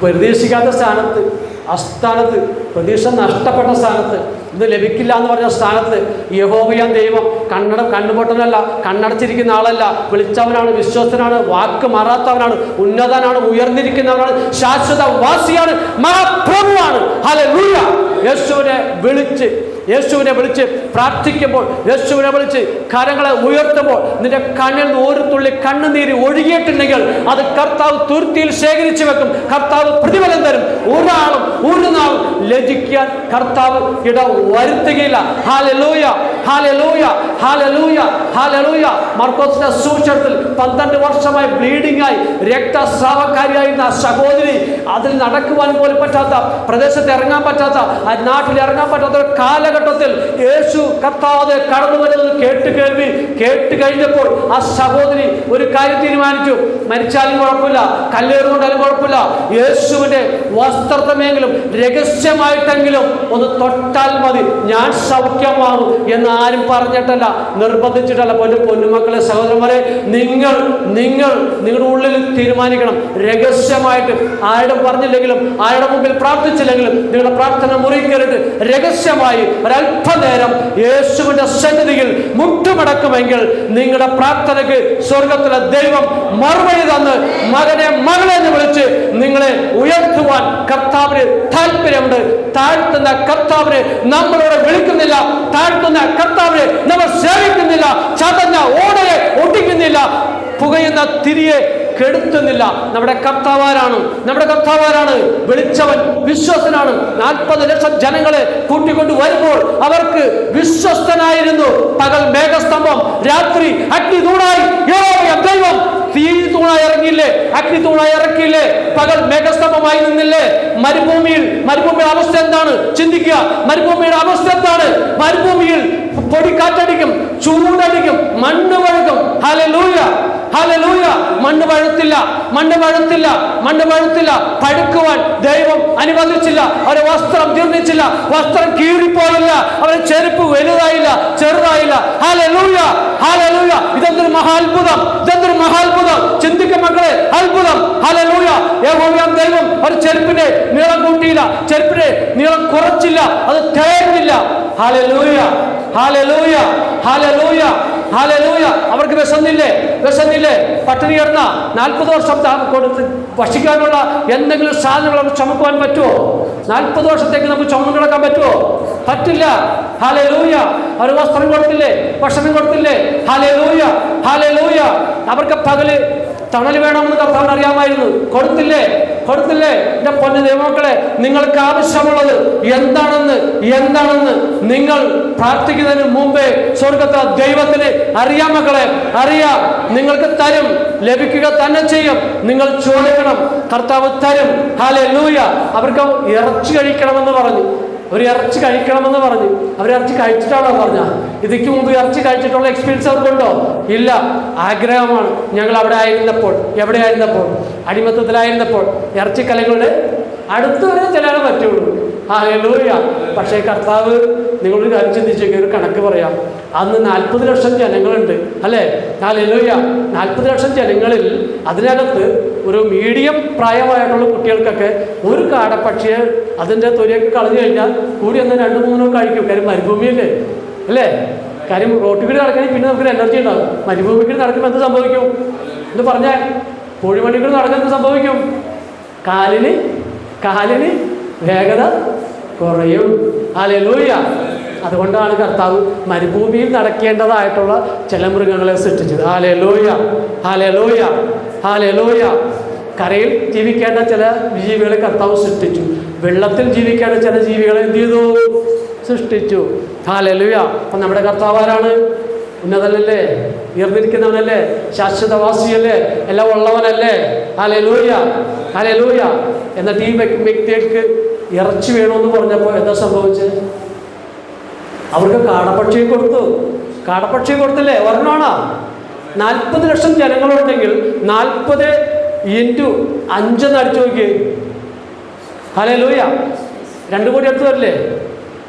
പ്രതീക്ഷിക്കാത്ത സ്ഥാനത്ത്, അസ്ഥാനത്ത്, പ്രതീക്ഷ നഷ്ടപ്പെട്ട സ്ഥാനത്ത്, ഇത് ലഭിക്കില്ല എന്ന് പറഞ്ഞ സ്ഥാനത്ത് യഹോവയാം ദൈവം കണ്ണുപൊട്ടനല്ല, കണ്ണടച്ചിരിക്കുന്ന ആളല്ല, വിളിച്ചവനാണ്, വിശ്വസ്തനാണ്, വാക്ക് മാറാത്തവനാണ്, ഉന്നതനാണ്, ഉയർന്നിരിക്കുന്നവനാണ്, ശാശ്വത വാസിയാണ്, മഹാപ്രഭുവാണ്. ഹല്ലേലൂയ. യേശുവിനെ വിളിച്ച് പ്രാർത്ഥിക്കുമ്പോൾ, യേശുവിനെ വിളിച്ച് കരങ്ങളെ ഉയർത്തുമ്പോൾ നിന്റെ കണ്ണിൽ നിന്ന് ഒരു തുള്ളി കണ്ണുനീര് ഒഴുകിയിട്ടുണ്ടെങ്കിൽ അത് കർത്താവ് തുരുത്തിയിൽ ശേഖരിച്ചു വെക്കും. കർത്താവ് പ്രതിഫലം തരും. ഒരാളും ഒരു നാളും ലജ്ജിക്കാൻ കർത്താവ് ഇട വരുത്തുകയില്ല. ഹല്ലേലൂയ. മർക്കോസിന്റെ സുവിശേഷത്തിൽ 12 വർഷമായി ബ്ലീഡിംഗ് ആയി രക്തസ്രാവക്കാരിയായിരുന്ന സഹോദരി, അതിൽ നടക്കുവാൻ പോലും പറ്റാത്ത, പ്രദേശത്ത് ഇറങ്ങാൻ പറ്റാത്ത, നാട്ടിൽ ഇറങ്ങാൻ പറ്റാത്ത ഒരു കാലഘട്ടത്തിൽ യേശു കർത്താവ് കടന്നു വരുന്നത് കേട്ട് കഴിഞ്ഞപ്പോൾ ആ സഹോദരി ഒരു കാര്യം തീരുമാനിച്ചു. മരിച്ചാലും കുഴപ്പമില്ല, കല്ലേറുകൊണ്ടാലും കുഴപ്പമില്ല, യേശുവിന്റെ വസ്ത്രത്വമെങ്കിലും രഹസ്യമായിട്ടെങ്കിലും ഒന്ന് തൊട്ടാൽ മതി, ഞാൻ സൗഖ്യമാകും എന്ന് ആരും പറഞ്ഞിട്ടല്ല, നിർബന്ധിച്ചിട്ടല്ല. പൊന്നുമക്കളെ, സഹോദരന്മാരെ, നിങ്ങൾ നിങ്ങളുടെ ഉള്ളിൽ തീരുമാനിക്കണം. രഹസ്യമായിട്ട് ആരുടെ പറഞ്ഞില്ലെങ്കിലും, ആരുടെ മുമ്പിൽ പ്രാർത്ഥിച്ചില്ലെങ്കിലും, നിങ്ങളുടെ പ്രാർത്ഥന മുറിക്കരുത്. രഹസ്യമായി ഒരല്പനേരം യേശുവിന്റെ സന്നിധിയിൽ മുട്ടുമടക്കുമെങ്കിൽ നിങ്ങളുടെ പ്രാർത്ഥനയ്ക്ക് സ്വർഗത്തിലെ ദൈവം മറുപടി തന്ന് മകളെ എന്ന് വിളിച്ച് നിങ്ങളെ ഉയർത്തുവാൻ കർത്താവിന് താല്പര്യമുണ്ട്. താഴ്ത്തുന്ന കർത്താവിനെ നമ്മളോട് വിളിക്കുന്നില്ല, താഴ്ത്തുന്ന കർത്താവിനെ നമ്മൾ സേവിക്കുന്നില്ല, ചതഞ്ഞ ഓടയെ ഒട്ടിക്കുന്നില്ല, പുകയുന്ന തിരിയെ കെടുത്തുന്നില്ല. നമ്മുടെ കർത്താവാരാണ്? വിളിച്ചവൻ വിശ്വസ്തനാണ്. 40 ലക്ഷം ജനങ്ങളെ കൂട്ടിക്കൊണ്ട് വരുമ്പോൾ അവർക്ക് വിശ്വസ്തനായിരുന്നു. പകൽ മേഘസ്തംഭം, രാത്രി അഗ്നി തൂണായി. ദൈവം തീ തൂണായി ഇറങ്ങിയില്ലേ? അഗ്നി തൂണായി ഇറക്കിയില്ലേ? പകൽ മേഘസ്തംഭമായി നിന്നില്ലേ? മരുഭൂമിയുടെ അവസ്ഥ എന്താണ്? ചിന്തിക്കുക. മരുഭൂമിയുടെ അവസ്ഥ എന്താണ്? മരുഭൂമിയിൽ പൊടിക്കാറ്റടിക്കും, ചൂടടിക്കും, മണ്ണ് വഴുകും. Hallelujah, hallelujah. മണ്ണ് പഴുത്തില്ല, മണ്ണ് പഴുത്തില്ല, മണ്ണ് പഴുത്തില്ല. പഴുക്കുവാൻ ദൈവം അനുവദിച്ചില്ല. അവരെ വസ്ത്രം ജീർണിച്ചില്ല, വസ്ത്രം കീറിപ്പോയില്ല, അവരെ ചെരുപ്പ് വലുതായില്ല, ചെറുതായില്ല. Hallelujah, hallelujah. ഇതെന്തൊരു മഹാത്ഭുതം, ഇതെന്തൊരു മഹാത്ഭുതം. ചിന്തിക്കും മക്കളെ, അത്ഭുതം. ഹല്ലേലൂയ. യഹോവയാം ദൈവം ഒരു ചെരുപ്പിന്റെ നീളം കൂട്ടിയില്ല, ചെരുപ്പിന്റെ നീളം കുറച്ചില്ല, അത് തേർന്നില്ല. ഹല്ലേലൂയ, ഹല്ലേലൂയ, ഹല്ലേലൂയ, ഹല്ലേലൂയ. അവർക്ക് വിശന്നില്ലേ? വിശന്നില്ലേ? പട്ടിണി കിടന്ന 40 വർഷം കൊടുത്ത് ഭക്ഷിക്കാനുള്ള എന്തെങ്കിലും സാധനങ്ങൾ നമുക്ക് ചുമക്കുവാൻ പറ്റുമോ? 40 വർഷത്തേക്ക് നമുക്ക് ചുമന്ന് കിടക്കാൻ പറ്റുമോ? പറ്റില്ല. ഹല്ലേലൂയ. അവർ വസ്ത്രം കൊടുത്തില്ലേ? ഭക്ഷണം കൊടുത്തില്ലേ? ഹല്ലേലൂയ, ഹല്ലേലൂയ. അവർക്ക് പകല് തണൽ വേണമെന്ന് കർത്താവിന് അറിയാമായിരുന്നു. കൊടുത്തില്ലേ? കൊടുത്തില്ലേ? എന്റെ പൊന്നു ദൈവമക്കളെ, നിങ്ങൾക്ക് ആവശ്യമുള്ളത് എന്താണെന്ന് നിങ്ങൾ പ്രാർത്ഥിക്കുന്നതിന് മുമ്പേ സ്വർഗത്തെ ദൈവത്തിന് അറിയാം മക്കളെ, അറിയാം. നിങ്ങൾക്ക് തരും, ലഭിക്കുക തന്നെ ചെയ്യും. നിങ്ങൾ ചോദിക്കണം, കർത്താവ് തരും. ഹല്ലേലൂയ. അവർക്ക് ഇറച്ചി കഴിക്കണമെന്ന് പറഞ്ഞു. അവർ ഇറച്ചി കഴിക്കണമെന്ന് പറഞ്ഞു. അവരിറച്ചി കഴിച്ചിട്ടാണോ പറഞ്ഞ? ഇതിക്ക് മുമ്പ് ഇറച്ചി കഴിച്ചിട്ടുള്ള എക്സ്പീരിയൻസ് അവർക്കുണ്ടോ? ഇല്ല. ആഗ്രഹമാണ്. ഞങ്ങൾ അവിടെ ആയിരുന്നപ്പോൾ, എവിടെയായിരുന്നപ്പോൾ, അടിമത്തത്തിലായിരുന്നപ്പോൾ ഇറച്ചിക്കലകളുടെ അടുത്ത് വരെ ചെല്ലാൻ പറ്റുള്ളൂ. ഹല്ലേലൂയ. പക്ഷേ കർത്താവ്, നിങ്ങളൊരു കാര്യം ചിന്തിച്ചേക്ക്, ഒരു കണക്ക് പറയാം. അന്ന് 40 ലക്ഷം ജനങ്ങളുണ്ട് അല്ലേ? ഹല്ലേലൂയ. 40 ലക്ഷം ജനങ്ങളിൽ അതിനകത്ത് ഒരു മീഡിയം പ്രായമായിട്ടുള്ള കുട്ടികൾക്കൊക്കെ ഒരു കാടപ്പക്ഷിയെ അതിൻ്റെ തൊലിയൊക്കെ കളഞ്ഞു കഴിഞ്ഞാൽ കൂടി ഒന്ന് 2-3 കഴിക്കും. കാര്യം മരുഭൂമിയല്ലേ അല്ലേ? കാര്യം റോട്ടിൽ കൂടി നടക്കണമെങ്കിൽ പിന്നെ നമുക്കൊരു എനർജി ഉണ്ടാകും. മരുഭൂമിക്ക് നടക്കുമ്പോൾ എന്ത് സംഭവിക്കും എന്ന് പറഞ്ഞാൽ, പൊഴിമണിക്കൂർ നടക്കാൻ എന്ത് സംഭവിക്കും? കാലിന് വേഗത കുറയും. ഹല്ലേലൂയ. അതുകൊണ്ടാണ് കർത്താവ് മരുഭൂമിയിൽ നടക്കേണ്ടതായിട്ടുള്ള ചില മൃഗങ്ങളെ സൃഷ്ടിച്ചത്. ഹല്ലേലൂയ, ഹല്ലേലൂയ, ഹല്ലേലൂയ. കരയിൽ ജീവിക്കേണ്ട ചില ജീവികളെ കർത്താവ് സൃഷ്ടിച്ചു. വെള്ളത്തിൽ ജീവിക്കേണ്ട ചില ജീവികളെ എന്ത് ചെയ്തു? സൃഷ്ടിച്ചു. ഹല്ലേലൂയ. അപ്പം നമ്മുടെ കർത്താവ് ആരാണ്? ഉന്നതനല്ലേ, ഉയർന്നിരിക്കുന്നവനല്ലേ, ശാശ്വതവാസിയല്ലേ, എല്ലാം ഉള്ളവനല്ലേ. Hallelujah, hallelujah. എന്നിട്ട് ഈ വ്യക്തിക്ക് ഇറച്ചി വേണമെന്ന് പറഞ്ഞപ്പോൾ എന്താ സംഭവിച്ചത്? അവർക്ക് കാടപ്പക്ഷിയെ കൊടുത്തു. കാടപ്പക്ഷിയെ കൊടുത്തില്ലേ? ഒരെണ്ണമാണോ? 40 ലക്ഷം ജനങ്ങളുണ്ടെങ്കിൽ 40 × 5 അടിച്ചു നോക്കി. ഹല്ലേലൂയ. 2 കോടി അടുത്ത് വരില്ലേ?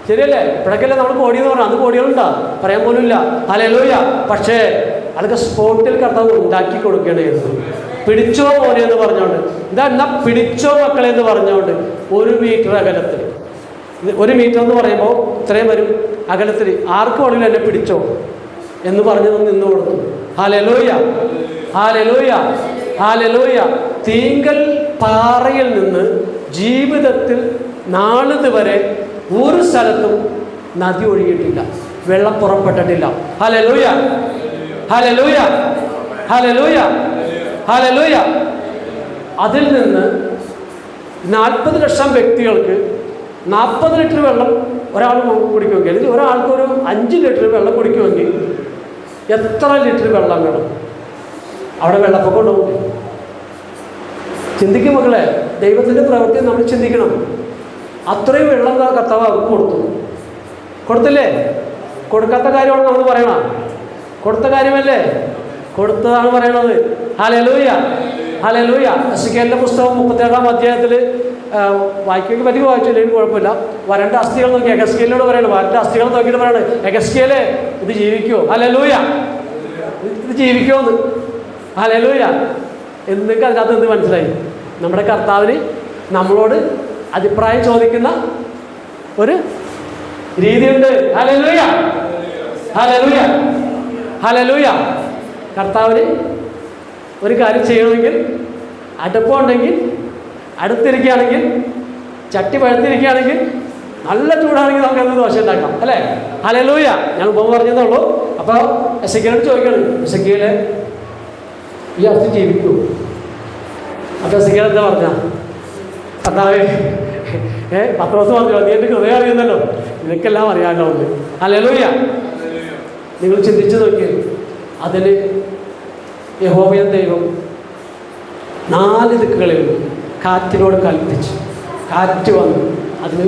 ശരിയല്ലേ? ഇപ്പോഴൊക്കെയല്ലേ നമ്മൾ കോടി എന്ന് പറഞ്ഞാൽ, അന്ന് കോടികളുണ്ടോ? പറയാൻ പോലും ഇല്ല. ഹല്ലേലൂയ. പക്ഷേ അതൊക്കെ സ്പോട്ടിൽ കർത്താവ് ഉണ്ടാക്കി കൊടുക്കണമായിരുന്നു. പിടിച്ചോ മോനെ എന്ന് പറഞ്ഞുകൊണ്ട്, എന്നാ പിടിച്ചോ മക്കളെ എന്ന് പറഞ്ഞുകൊണ്ട് 1 മീറ്റർ അകലത്തിൽ, 1 മീറ്റർ എന്ന് പറയുമ്പോൾ ഇത്രയും വരും അകലത്തിൽ, ആർക്ക് വേണമെങ്കിലും എന്നെ പിടിച്ചോ എന്ന് പറഞ്ഞ് നിന്ന് കൊടുത്തു. ഹല്ലേലൂയ, ഹല്ലേലൂയ, ഹല്ലേലൂയ. തീങ്കൽ പാറയിൽ നിന്ന് ജീവിതത്തിൽ നാളിതുവരെ ഒരു സ്ഥലത്തും നദി ഒഴുകിയിട്ടില്ല, വെള്ളം പുറപ്പെട്ടിട്ടില്ല. ഹല്ലേലൂയ, ഹല്ലേലൂയ, ഹല്ലേലൂയ, ഹല്ലേലൂയ. അതിൽ നിന്ന് 40 ലക്ഷം വ്യക്തികൾക്ക് 40 ലിറ്റർ വെള്ളം ഒരാൾ കുടിക്കുമെങ്കിൽ, അല്ലെങ്കിൽ ഒരാൾക്ക് ഒരു 5 ലിറ്റർ വെള്ളം കുടിക്കുമെങ്കിൽ എത്ര ലിറ്റർ വെള്ളം വേണം? അവിടെ വെള്ളപ്പൊക്കം ഉണ്ടാവും. ചിന്തിക്കും മക്കളെ, ദൈവത്തിൻ്റെ പ്രവൃത്തി നമ്മൾ ചിന്തിക്കണം. അത്രയും വെള്ളം കർത്താവ് അവർക്ക് കൊടുത്തില്ലേ? കൊടുക്കാത്ത കാര്യമാണ് നമ്മൾ പറയണം. കൊടുത്ത കാര്യമല്ലേ? കൊടുത്തതാണ് പറയണത്. Hallelujah, hallelujah. എസെക്കിയേലിന്റെ പുസ്തകം 37-ാം അധ്യായത്തിൽ വായിക്കുകയൊക്കെ പറ്റി വായിച്ചില്ലെങ്കിൽ കുഴപ്പമില്ല. വരണ്ട അസ്ഥികൾ നോക്കി എഗസ്കേലിനോട് പറയണം. വരണ്ട അസ്ഥികൾ നോക്കിയിട്ട് പറയണം, എഗസ്കേലേ ഇത് ജീവിക്കുമോ? ഹല്ലേലൂയ, ഇത് ജീവിക്കുമോ എന്ന്. ഹല്ലേലൂയ. എന്നൊക്കെ അതിനകത്ത് എന്ത് മനസ്സിലായി? നമ്മുടെ കർത്താവിന് നമ്മളോട് അഭിപ്രായം ചോദിക്കുന്ന ഒരു രീതിയുണ്ട്. ഹല്ലേലൂയ, ഹല്ലേലൂയ, ഹല്ലേലൂയ. കർത്താവിന് ഒരു കാര്യം ചെയ്യണമെങ്കിൽ, അടുപ്പമുണ്ടെങ്കിൽ, അടുത്തിരിക്കുകയാണെങ്കിൽ, ചട്ടി പഴുത്തിരിക്കുകയാണെങ്കിൽ, നല്ല ചൂടാണെങ്കിൽ നമുക്ക് എന്ത് ദോശ ഉണ്ടാക്കാം അല്ലേ? ഹല്ലേലൂയ. ഞാൻ ഉപമ പറഞ്ഞതേ ഉള്ളൂ. അപ്പോൾ എസെക്കിയേലിനോട് ചോദിക്കണം, എസെക്കിയേലേ ഈ അസ്ഥി ജീവിക്കൂ? അപ്പോൾ എസെക്കിയേൽ എന്താ പറഞ്ഞ? കർത്താവേ, 10 ദിവസം പറഞ്ഞു, നീ എൻ്റെ ഹൃദയം അറിയുന്നല്ലോ, നിനക്കെല്ലാം അറിയാമല്ലോ ഒന്ന്. ഹല്ലേലൂയ. നിങ്ങൾ ചിന്തിച്ചു നോക്കി, അതിൽ യഹോവയാം ദൈവം 4 ദിക്കുകളിൽ കാറ്റിനോട് കൽപ്പിച്ചു. കാറ്റ് വന്നു അതിന്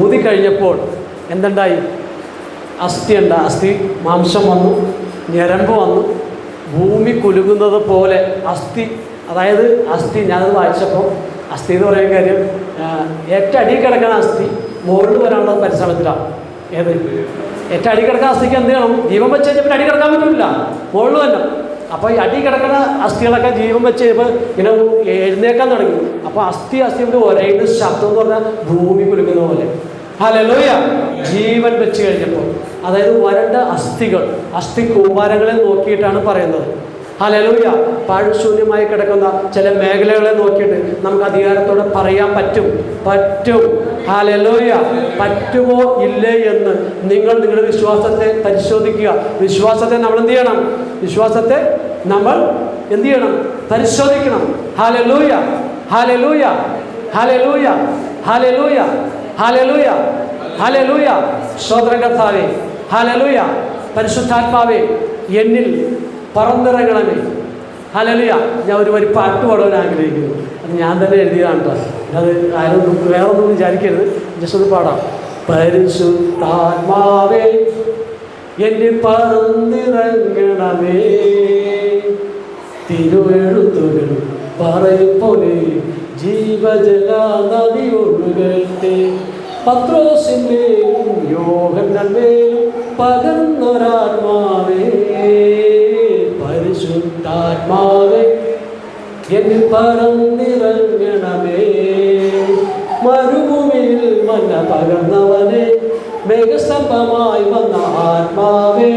ഊതി കഴിഞ്ഞപ്പോൾ എന്തുണ്ടായി? അസ്ഥിയുണ്ട്, അസ്ഥി മാംസം വന്നു, ഞരമ്പ് വന്നു, ഭൂമി കുലുങ്ങുന്നത് പോലെ അസ്ഥി. അതായത് അസ്ഥി, ഞാനത് വായിച്ചപ്പോൾ അസ്ഥി എന്ന് പറയുന്ന കാര്യം ഏറ്റവും അടിയിൽ കിടക്കുന്ന അസ്ഥി മുകളിൽ വരാനുള്ള പരിശ്രമത്തിലാണ്. ഏത് ഏറ്റവും അടി കിടക്കുന്ന അസ്ഥിക്ക് എന്ത് ചെയ്യണം? ജീവൻ വെച്ച് കഴിഞ്ഞപ്പോൾ അടി കിടക്കാൻ പറ്റില്ല, മുകളിൽ തന്നെ. അപ്പോൾ ഈ അടി കിടക്കുന്ന അസ്ഥികളൊക്കെ ജീവൻ വെച്ച് കഴിയുമ്പോൾ ഇങ്ങനെ എഴുന്നേക്കാൻ തുടങ്ങി. അപ്പോൾ അസ്ഥി ഒരേത് ശബ്ദം എന്ന് പറഞ്ഞാൽ ഭൂമി കുലുക്കുന്ന പോലെ. ഹല്ലേലൂയ. ജീവൻ വെച്ച് കഴിഞ്ഞപ്പോൾ, അതായത് വരണ്ട അസ്ഥികൾ, അസ്ഥി കൂമ്പാരങ്ങളെ നോക്കിയിട്ടാണ് പറയുന്നത്. ഹല്ലേലൂയ. പാഴ്ശൂന്യമായി കിടക്കുന്ന ചില മേഖലകളെ നോക്കിയിട്ട് നമുക്ക് അധികാരത്തോടെ പറയാൻ പറ്റും. ഹല്ലേലൂയ. പറ്റുമോ ഇല്ലേ എന്ന് നിങ്ങളുടെ വിശ്വാസത്തെ പരിശോധിക്കുക. വിശ്വാസത്തെ നമ്മൾ എന്ത് ചെയ്യണം? വിശ്വാസത്തെ നമ്മൾ എന്ത് ചെയ്യണം? പരിശോധിക്കണം. ഹല്ലേലൂയ, ഹല്ലേലൂയ, ഹല്ലേലൂയ, ഹല്ലേലൂയ, ഹല്ലേലൂയ, ഹല്ലേലൂയ. സ്തോത്രം കർത്താവേ. ഹല്ലേലൂയ. പരിശുദ്ധാത്മാവേ എന്നിൽ പറന്നിറങ്ങണമേ. ഹല്ലേലൂയ. ഞാൻ ഒരു വരി പാട്ട് പാടാൻ ആഗ്രഹിക്കുന്നു. അത് ഞാൻ തന്നെ എഴുതിയതാണ് കേട്ടോ. അത് ആരും വേറൊന്നും വിചാരിക്കരുത്, ജസ്റ്റ് ഒന്ന് പാടാം. പരിശുദ്ധാത്മാവേ എന്നിൽ പറന്നിറങ്ങണമേ, തിരുവെഴുത്തുകൾ പറയും പോലെ ജീവജല നദി ഒഴുകട്ടെ. പത്രോസിന്റെയും യോഹന്നാന്റെയും പകർന്നൊരാത്മാവേ, പരിശുദ്ധാത്മാവേ എന്നിൽ പറന്നിറങ്ങണമേ. മരുഭൂമിയിൽ മന്ന പകർന്നവനെ, മേഘസ്തംഭമായി വന്ന ആത്മാവേ.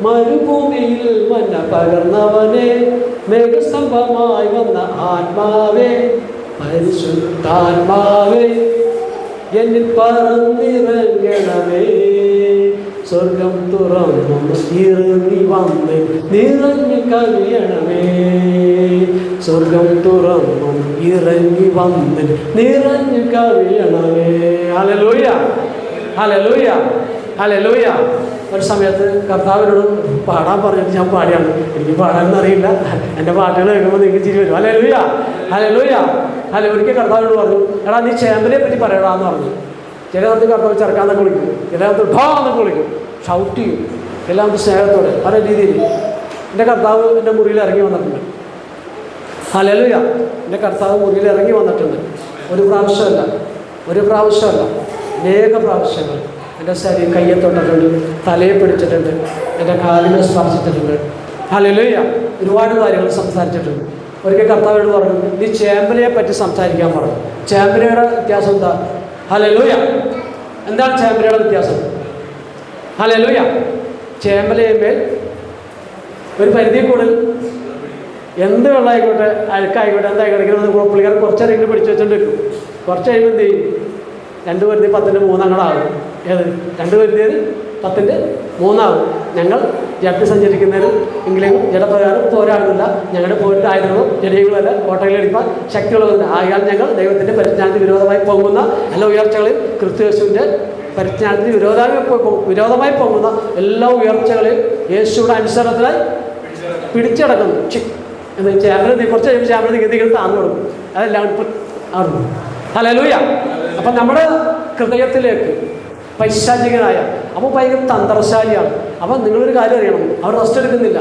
മരുഭൂമിയിൽ മന്ന പകർന്നവനെ, മേഘസ്തംഭമായി വന്ന ആത്മാവേ. പരിശുദ്ധാത്മാവേ എന്നിൽ പറന്നിറങ്ങണമേ. സ്വർഗം തുറന്നു ഇറങ്ങി വന്ന് നിറഞ്ഞു കവിയണമേ. സ്വർഗം തുറന്നു ഇറങ്ങി വന്ന് നിറഞ്ഞു കവിയണമേ. ഹല്ലേലൂയ, ഹല്ലേലൂയ, ഹല്ലേലൂയ. ഒരു സമയത്ത് കർത്താവിനോട് പാടാൻ പറഞ്ഞിട്ട് ഞാൻ പാടിയാണ്. എനിക്ക് പാടാനൊന്നും അറിയില്ല. എൻ്റെ പാട്ടുകൾ കേൾക്കുമ്പോൾ നിങ്ങൾക്ക് ചിരി വരും. Hallelujah, hallelujah. ഒരിക്കൽ കർത്താവിനോട് പറഞ്ഞു, എടാ നീ ചേമ്പലിനെ പറ്റി പറയടാന്ന് പറഞ്ഞു. ചിലർക്ക് കർത്താവ് ചെറുക്കാന്നൊക്കെ വിളിക്കും, ചിലർക്ക് ഢോ എന്നൊക്കെ വിളിക്കും, ഷൗട്ട് ചെയ്യും, എല്ലാവർക്കും സ്നേഹത്തോടെ പല രീതിയിൽ. എൻ്റെ കർത്താവ് എൻ്റെ മുറിയിൽ ഇറങ്ങി വന്നിട്ടുണ്ട്. ഹല്ലേലൂയ. എൻ്റെ കർത്താവ് മുറിയിൽ ഇറങ്ങി വന്നിട്ടുണ്ട്. ഒരു പ്രാവശ്യമല്ല, അനേക പ്രാവശ്യങ്ങൾ. എൻ്റെ ശരീരം കയ്യെ തൊട്ടിട്ടുണ്ട്, തലയെ പിടിച്ചിട്ടുണ്ട്, എൻ്റെ കാലിനെ സ്പർശിച്ചിട്ടുണ്ട്. ഹല്ലേലൂയ. ഒരുപാട് കാര്യങ്ങൾ സംസാരിച്ചിട്ടുണ്ട്. ഒരിക്കൽ കർത്താവിനോട് പറഞ്ഞു, നീ ചേമ്പലയെ പറ്റി സംസാരിക്കാൻ പറഞ്ഞു. ചേമ്പലയുടെ വ്യത്യാസം എന്താ? ഹല്ലേലൂയ. എന്താണ് ചേമ്പലയുടെ വ്യത്യാസം? ഹല്ലേലൂയ. ചേമ്പലയേമേൽ ഒരു പരിധി കൂടുതൽ എന്ത് വെള്ളമായിക്കോട്ടെ, അഴുക്കായിക്കോട്ടെ, എന്തായിക്കോട്ടെ, പുള്ളിക്കാരൻ കുറച്ചറിയെങ്കിലും പിടിച്ചു വെച്ചോണ്ട് വെക്കും. കുറച്ച് കഴിയുമ്പോൾ എന്ത് ചെയ്യും? 2 പരിധി 10ൻ്റെ 3 ഏത് 2 പരിധിയത് 10ൻ്റെ 3 ഞങ്ങൾ ജഡത്തിൽ സഞ്ചരിക്കുന്നതിന് എങ്കിലും ജഡപ്രകാരം പോരാടുന്നില്ല. ഞങ്ങളുടെ പോയിട്ട് ആയുധങ്ങളും ജഡീകളുമല്ല കോട്ടകളിലെടുക്കാൻ ശക്തിയുള്ളവരുണ്ട്. ആയാൽ ഞങ്ങൾ ദൈവത്തിൻ്റെ പരിജ്ഞാനത്തിന് വിരോധമായി പോകുന്ന എല്ലാ ഉയർച്ചകളിൽ ക്രിസ്തുയേശുവിൻ്റെ പരിജ്ഞാനത്തിന് വിരോധമായി പോകുന്ന എല്ലാ ഉയർച്ചകളെയും യേശുവിടെ അനുസരണത്തിനായി പിടിച്ചടക്കുന്നു. എന്ന് ചേമ്പലി കുറച്ച് കഴിയുമ്പോൾ ചേമ്പലി ഗതികൾ താന്നു കൊടുക്കും. അതെല്ലാം ഇപ്പം ആർന്നു. ഹല്ലേലൂയ. അപ്പം നമ്മുടെ ഹൃദയത്തിലേക്ക് പൈശാചികനായ, അപ്പോൾ ഭയങ്കര തന്ത്രശാലിയാണ്. അപ്പം നിങ്ങളൊരു കാര്യം അറിയണം, അവർ റെസ്റ്റ് എടുക്കുന്നില്ല.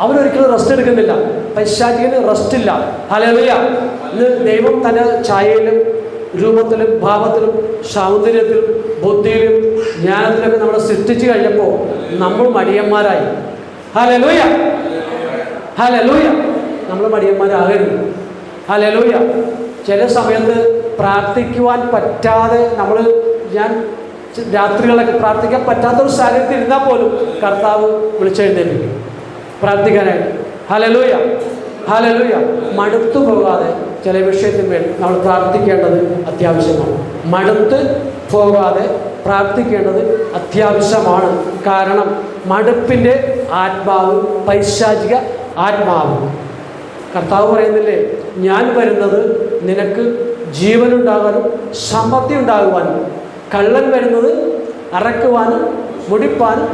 അവരൊരിക്കലും റെസ്റ്റ് എടുക്കുന്നില്ല. പൈശാചികന് റെസ്റ്റില്ല. ഹല്ലേലൂയ. ഇന്ന് ദൈവം തൻ്റെ ഛായയിലും രൂപത്തിലും ഭാവത്തിലും സൗന്ദര്യത്തിലും ബുദ്ധിയിലും ജ്ഞാനത്തിലൊക്കെ നമ്മളെ സൃഷ്ടിച്ചു കഴിഞ്ഞപ്പോൾ നമ്മൾ മടിയന്മാരായി. Hallelujah, hallelujah. നമ്മൾ മടിയന്മാരാകരുത്. ഹല്ലേലൂയ. ചില സമയത്ത് പ്രാർത്ഥിക്കുവാൻ പറ്റാതെ ഞാൻ രാത്രികളൊക്കെ പ്രാർത്ഥിക്കാൻ പറ്റാത്തൊരു സാഹചര്യത്തിൽ ഇരുന്നാൽ പോലും കർത്താവ് വിളിച്ചെഴുന്നേൽപ്പിക്കും പ്രാർത്ഥിക്കാനായിട്ട്. Hallelujah, hallelujah. മടുത്തു പോകാതെ ചില വിഷയത്തിന്മേൽ നമ്മൾ പ്രാർത്ഥിക്കേണ്ടത് അത്യാവശ്യമാണ്. മടുത്ത് പോകാതെ പ്രാർത്ഥിക്കേണ്ടത് അത്യാവശ്യമാണ്. കാരണം മടുപ്പിൻ്റെ ആത്മാവ് പൈശാചിക ആത്മാവ്. കർത്താവ് പറയുന്നില്ലേ, ഞാൻ വരുന്നത് നിനക്ക് ജീവനുണ്ടാകാനും സമൃദ്ധി ഉണ്ടാകുവാനും. കള്ളൻ വരുന്നത് അറക്കുവാനും മുടിപ്പാനും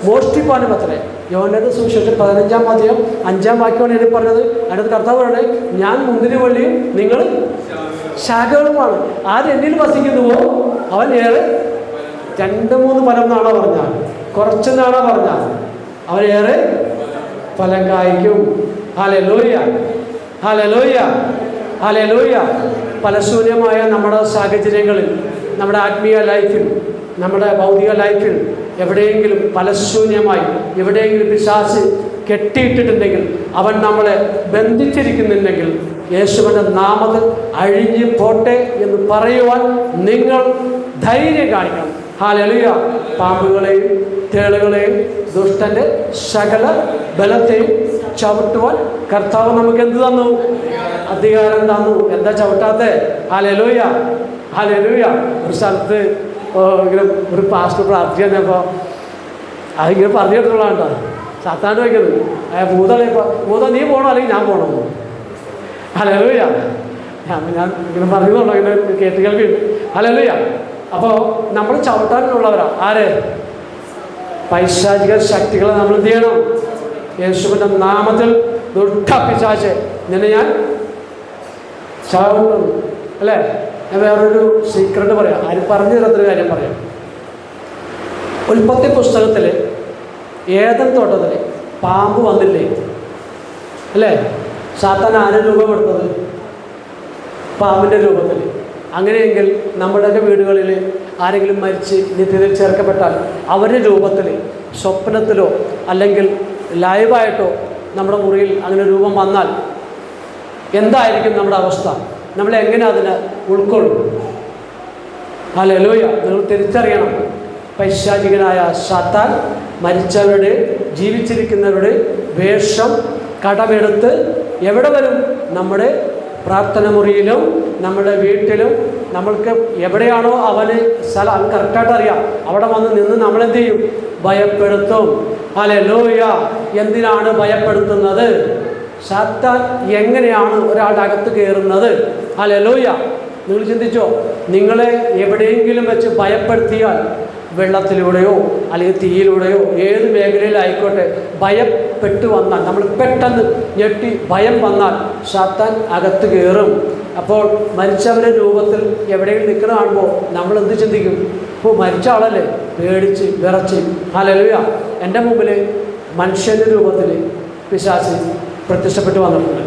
മോഷ്ടിപ്പാനും അത്രേ. യോഹന്നാന്റെ സുവിശേഷം 15-ാം അധ്യായം 5-ാം വാക്യമാണ് എന്നെ പറഞ്ഞത്. അടുത്ത കർത്താവ് പറയുന്നത്, ഞാൻ മുന്തിരിവള്ളിയും നിങ്ങൾ ശാഖകളുമാണ്. ആര് എന്നിൽ വസിക്കുന്നുവോ അവൻ ഏറെ 2-3 ഫലം എന്നാണോ പറഞ്ഞാൽ, കുറച്ചെന്നാണോ പറഞ്ഞാൽ, അവരേറെ ഫലം കായ്ക്കും. ഹല്ലേലൂയ, ഹല്ലേലൂയ, ഹല്ലേലൂയ. ഫലശൂന്യമായ നമ്മുടെ സാഹചര്യങ്ങളിൽ, നമ്മുടെ ആത്മീയ ലൈഫിൽ, നമ്മുടെ ഭൗതിക ലൈഫിൽ എവിടെയെങ്കിലും ഫലശൂന്യമായി എവിടെയെങ്കിലും പിശാച് കെട്ടിയിട്ടിട്ടുണ്ടെങ്കിൽ, അവൻ നമ്മളെ ബന്ധിച്ചിരിക്കുന്നുണ്ടെങ്കിൽ, യേശുവിൻ്റെ നാമത്തിൽ അഴിഞ്ഞു പോട്ടെ എന്ന് പറയുവാൻ നിങ്ങൾ ധൈര്യം കാണിക്കണം. ഹല്ലേലൂയ. പാമ്പുകളെയും തേളുകളെയും ദുഷ്ടൻ്റെ സകല ബലത്തെയും ചവിട്ടുവാൻ കർത്താവ് നമുക്ക് എന്ത് തന്നു? അധികാരം തന്നു. എന്താ ചവിട്ടാത്തെ? Hallelujah, hallelujah. ഒരു സ്ഥലത്ത് ഇങ്ങനെ ഒരു പാസ്റ്റർ പ്രാർത്ഥിക്കാൻ അപ്പോൾ അതിങ്ങനെ പറഞ്ഞു കേട്ടുള്ളതാണ്ടോ സാത്താണ്ട് വയ്ക്കുന്നത്, ഭൂതം നീ പോകണോ അല്ലെങ്കിൽ ഞാൻ പോകണോ? ഹല്ലേലൂയ. ഞാൻ ഇങ്ങനെ പറഞ്ഞതുകൊണ്ടോ ഇങ്ങനെ കേട്ട് കേൾവിയുണ്ട്. ഹല്ലേലൂയ. അപ്പോൾ നമ്മൾ ചവിട്ടാനുള്ളവരാണ് ആര്? പൈശാചിക ശക്തികളെ നമ്മൾ എന്ത് ചെയ്യണം? യേശുവിൻ്റെ നാമത്തിൽ ദുഷ്ടപിശാച് നിന്നെ ഞാൻ ചവിട്ടും. അല്ലേ? ഞാൻ വേറൊരു സീക്രട്ട് പറയാം. ആരും പറഞ്ഞു തരാത്തൊരു കാര്യം പറയാം. ഉൽപ്പത്തി പുസ്തകത്തിൽ ഏദൻ തോട്ടത്തിൽ പാമ്പ് വന്നില്ലേ? അല്ലേ? സാത്താൻ ആരുടെ രൂപമെടുത്തത്? പാമ്പിൻ്റെ രൂപത്തിൽ. അങ്ങനെയെങ്കിൽ നമ്മുടെയൊക്കെ വീടുകളിൽ ആരെങ്കിലും മരിച്ച് നിത്യതയിൽ ചേർക്കപ്പെട്ടാൽ അവരുടെ രൂപത്തിൽ സ്വപ്നത്തിലോ അല്ലെങ്കിൽ ലൈവായിട്ടോ നമ്മുടെ മുറിയിൽ അങ്ങനെ രൂപം വന്നാൽ എന്തായിരിക്കും നമ്മുടെ അവസ്ഥ? നമ്മളെങ്ങനെ അതിനെ ഉൾക്കൊള്ളും? ഹല്ലേലൂയ. നിങ്ങൾ തിരിച്ചറിയണം, പൈശാചികനായ സാത്താൻ മരിച്ചവരുടെ ജീവിച്ചിരിക്കുന്നവരുടെ വേഷം കടമെടുത്ത് എവിടെ വരും? നമ്മുടെ പ്രാർത്ഥന മുറിയിലും നമ്മുടെ വീട്ടിലും നമ്മൾക്ക് എവിടെയാണോ അവന് സ്ഥലം കറക്റ്റായിട്ട് അറിയാം, അവിടെ വന്ന് നിന്ന് നമ്മളെന്ത് ചെയ്യും? ഭയപ്പെടുത്തും. ഹല്ലേലൂയ. എന്തിനാണ് ഭയപ്പെടുത്തുന്നത്? സാത്താൻ എങ്ങനെയാണ് ഒരാളുടെ അകത്ത് കയറുന്നത്? ഹല്ലേലൂയ. നിങ്ങൾ ചിന്തിച്ചോ? നിങ്ങളെ എവിടെയെങ്കിലും വെച്ച് ഭയപ്പെടുത്തിയാൽ, വെള്ളത്തിലൂടെയോ അല്ലെങ്കിൽ തീയിലൂടെയോ ഏത് മേഖലയിലായിക്കോട്ടെ, ഭയപ്പെട്ടു വന്നാൽ, നമ്മൾ പെട്ടെന്ന് ഞെട്ടി ഭയം വന്നാൽ സാത്താൻ അകത്ത് കയറും. അപ്പോൾ മരിച്ചവരുടെ രൂപത്തിൽ എവിടെയെങ്കിലും നിൽക്കുന്ന കാണുമ്പോൾ നമ്മൾ എന്ത് ചിന്തിക്കും? ഇപ്പോൾ മരിച്ച ആളല്ലേ, പേടിച്ച് വിറച്ച്. ഹല്ലേലൂയ. എൻ്റെ മുമ്പിൽ മനുഷ്യൻ്റെ രൂപത്തിൽ പിശാച് പ്രത്യക്ഷപ്പെട്ട് വന്നിട്ടുണ്ട്.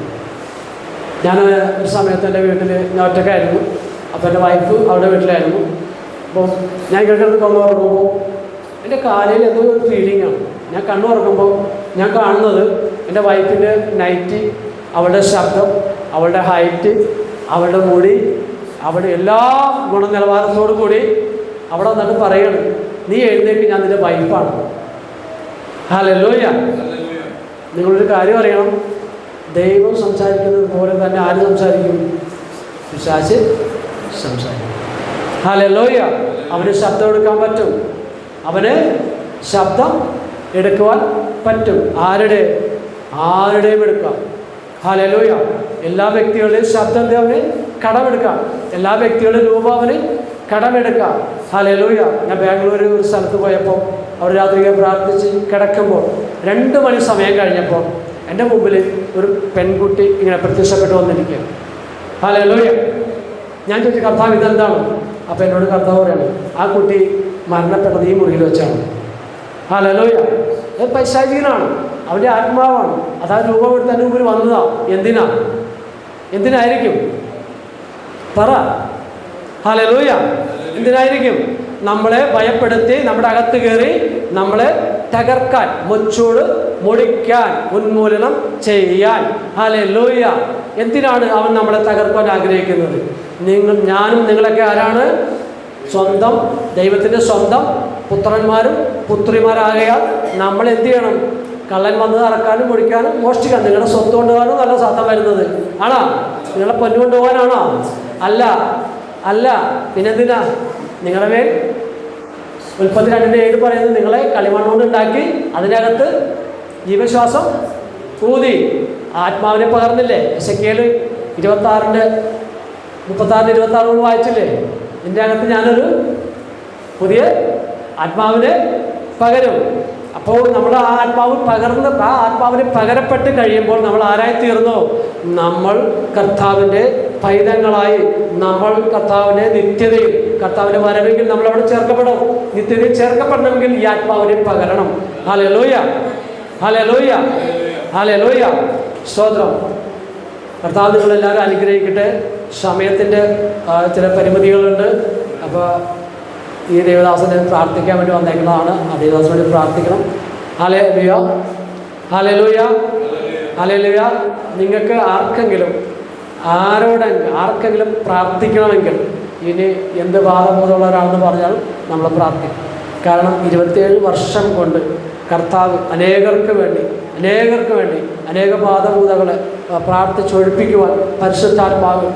ഞാൻ ഒരു സമയത്ത് എൻ്റെ വീട്ടിൽ ഞാൻ ഒറ്റയ്ക്കായിരുന്നു. അപ്പോൾ എൻ്റെ വൈഫ് അവിടെ വീട്ടിലായിരുന്നു. അപ്പോൾ ഞാൻ കിടക്കുന്നത് കണ്ണുറക്കുമ്പോൾ എൻ്റെ കാലിൽ എന്തോ ഒരു ഫീലിംഗാണ്. ഞാൻ കണ്ണുറക്കുമ്പോൾ ഞാൻ കാണുന്നത് എൻ്റെ വൈഫിൻ്റെ നൈറ്റി, അവളുടെ ശബ്ദം, അവളുടെ ഹൈറ്റ്, അവളുടെ മുടി, അവിടെ എല്ലാ ഗുണനിലവാരത്തോടു കൂടി അവിടെ വന്നിട്ട് പറയണം, നീ എഴുന്നേക്ക്, ഞാൻ നിൻ്റെ വൈഫാണ്. ഹല്ലേലൂയ. നിങ്ങളൊരു കാര്യം അറിയണം, ദൈവം സംസാരിക്കുന്നത് പോലെ തന്നെ ആര് സംസാരിക്കും? പിശാച് സംസാരിക്കും. ഹല്ലേലൂയ. അവന് ശബ്ദം എടുക്കാൻ പറ്റും. അവന് ശബ്ദം എടുക്കുവാൻ പറ്റും. ആരുടെയും എടുക്കാം. ഹല്ലേലൂയ. എല്ലാ വ്യക്തികളുടെയും ശബ്ദം അവന് കടമെടുക്കാം. എല്ലാ വ്യക്തികളുടെയും രൂപം അവന് കടമെടുക്കാം. ഹല്ലേലൂയ. ഞാൻ ബാംഗ്ലൂർ ഒരു സ്ഥലത്ത് പോയപ്പോൾ അവർ രാത്രിയെ പ്രാർത്ഥിച്ച് കിടക്കുമ്പോൾ 2 മണി സമയം കഴിഞ്ഞപ്പോൾ എൻ്റെ മുമ്പിൽ ഒരു പെൺകുട്ടി ഇങ്ങനെ പ്രത്യക്ഷപ്പെട്ട് വന്നിരിക്കുക. ഹല്ലേലൂയ. ഞാൻ ചോദിച്ചു, കർത്താവ് ഇതെന്താണ്? അപ്പോൾ എന്നോട് കർത്താവ് പറയാണ്, ആ കുട്ടി മരണപ്പെട്ടത് ഈ മുറിയിൽ വെച്ചാണ്. ഹല്ലേലൂയ. അത് പൈശാചികനാണ്, അവൻ്റെ ആത്മാവാണ്. അതാ രൂപം എടുത്ത് എൻ്റെ മുമ്പിൽ വന്നതാ. എന്തിനായിരിക്കും? പറ. ഹല്ലേലൂയ. എന്തിനായിരിക്കും? നമ്മളെ ഭയപ്പെടുത്തി നമ്മുടെ അകത്ത് കയറി നമ്മളെ തകർക്കാൻ, മുച്ചൂട് മുടിക്കാൻ, ഉന്മൂലനം ചെയ്യാൻ. ഹല്ലേലൂയ. എന്തിനാണ് അവൻ നമ്മളെ തകർക്കാൻ ആഗ്രഹിക്കുന്നത്? ഞാനും നിങ്ങളൊക്കെ ആരാണ്? സ്വന്തം ദൈവത്തിൻ്റെ സ്വന്തം പുത്രന്മാരും പുത്രിമാരാകയാൽ നമ്മൾ എന്ത് ചെയ്യണം? കള്ളൻ വന്ന് ഇറക്കാനും മുടിക്കാനും മോഷ്ടിക്കാൻ. നിങ്ങളുടെ സ്വത്ത് കൊണ്ടുപോകാനും നല്ല സാധനം വരുന്നത് ആണോ? നിങ്ങളെ പൊന്നു കൊണ്ടുപോകാനാണോ? അല്ല. പിന്നെന്തിനാ? നിങ്ങളുടെ മേൽ ഉൽപ്പത്തി 2:7 പറയുന്നത്, നിങ്ങളെ കളിമണ്ണുകൊണ്ട് ഉണ്ടാക്കി അതിനകത്ത് ജീവശ്വാസം ഊതി ആത്മാവിനെ പകർന്നില്ലേ? എസെക്കിയേൽ 36:26 വായിച്ചില്ലേ? ഇതിൻ്റെ അകത്ത് ഞാനൊരു പുതിയ ആത്മാവിനെ പകരും. അപ്പോൾ നമ്മൾ ആ ആത്മാവിന് പകരപ്പെട്ട് കഴിയുമ്പോൾ നമ്മൾ ആരായി തീർന്നു? നമ്മൾ കർത്താവിൻ്റെ പൈതങ്ങളായി നമ്മൾ കർത്താവിനെ നിത്യതയിൽ, കർത്താവിൻ്റെ വരവെങ്കിൽ നമ്മളവിടെ ചേർക്കപ്പെടും. നിത്യതയിൽ ചേർക്കപ്പെടണമെങ്കിൽ ഈ ആത്മാവിനെ പകരണം. ഹല്ലേലൂയ, ഹല്ലേലൂയ, ഹല്ലേലൂയ. സ്തോത്രം. കർത്താവ് നിങ്ങളെല്ലാവരും അനുഗ്രഹിക്കട്ടെ. സമയത്തിൻ്റെ ചില പരിമിതികളുണ്ട്. അപ്പോൾ ഈ ദേവദാസനെ പ്രാർത്ഥിക്കാൻ വേണ്ടി വന്നേക്കുന്നതാണ്. ആ ദേവദാസന് വേണ്ടി പ്രാർത്ഥിക്കണം. ഹല്ലേലൂയ, ഹല്ലേലൂയ, ഹല്ലേലൂയ. നിങ്ങൾക്ക് ആർക്കെങ്കിലും പ്രാർത്ഥിക്കണമെങ്കിൽ ഇനി എന്ത് ബാധബോധമുള്ളവരാണെന്ന് പറഞ്ഞാൽ നമ്മൾ പ്രാർത്ഥിക്കും. കാരണം 27 വർഷം കൊണ്ട് കർത്താവ് അനേകർക്ക് വേണ്ടി അനേക ബാധഭൂതകളെ പ്രാർത്ഥിച്ചൊഴിപ്പിക്കുവാൻ പരിശുദ്ധാത്മാവ്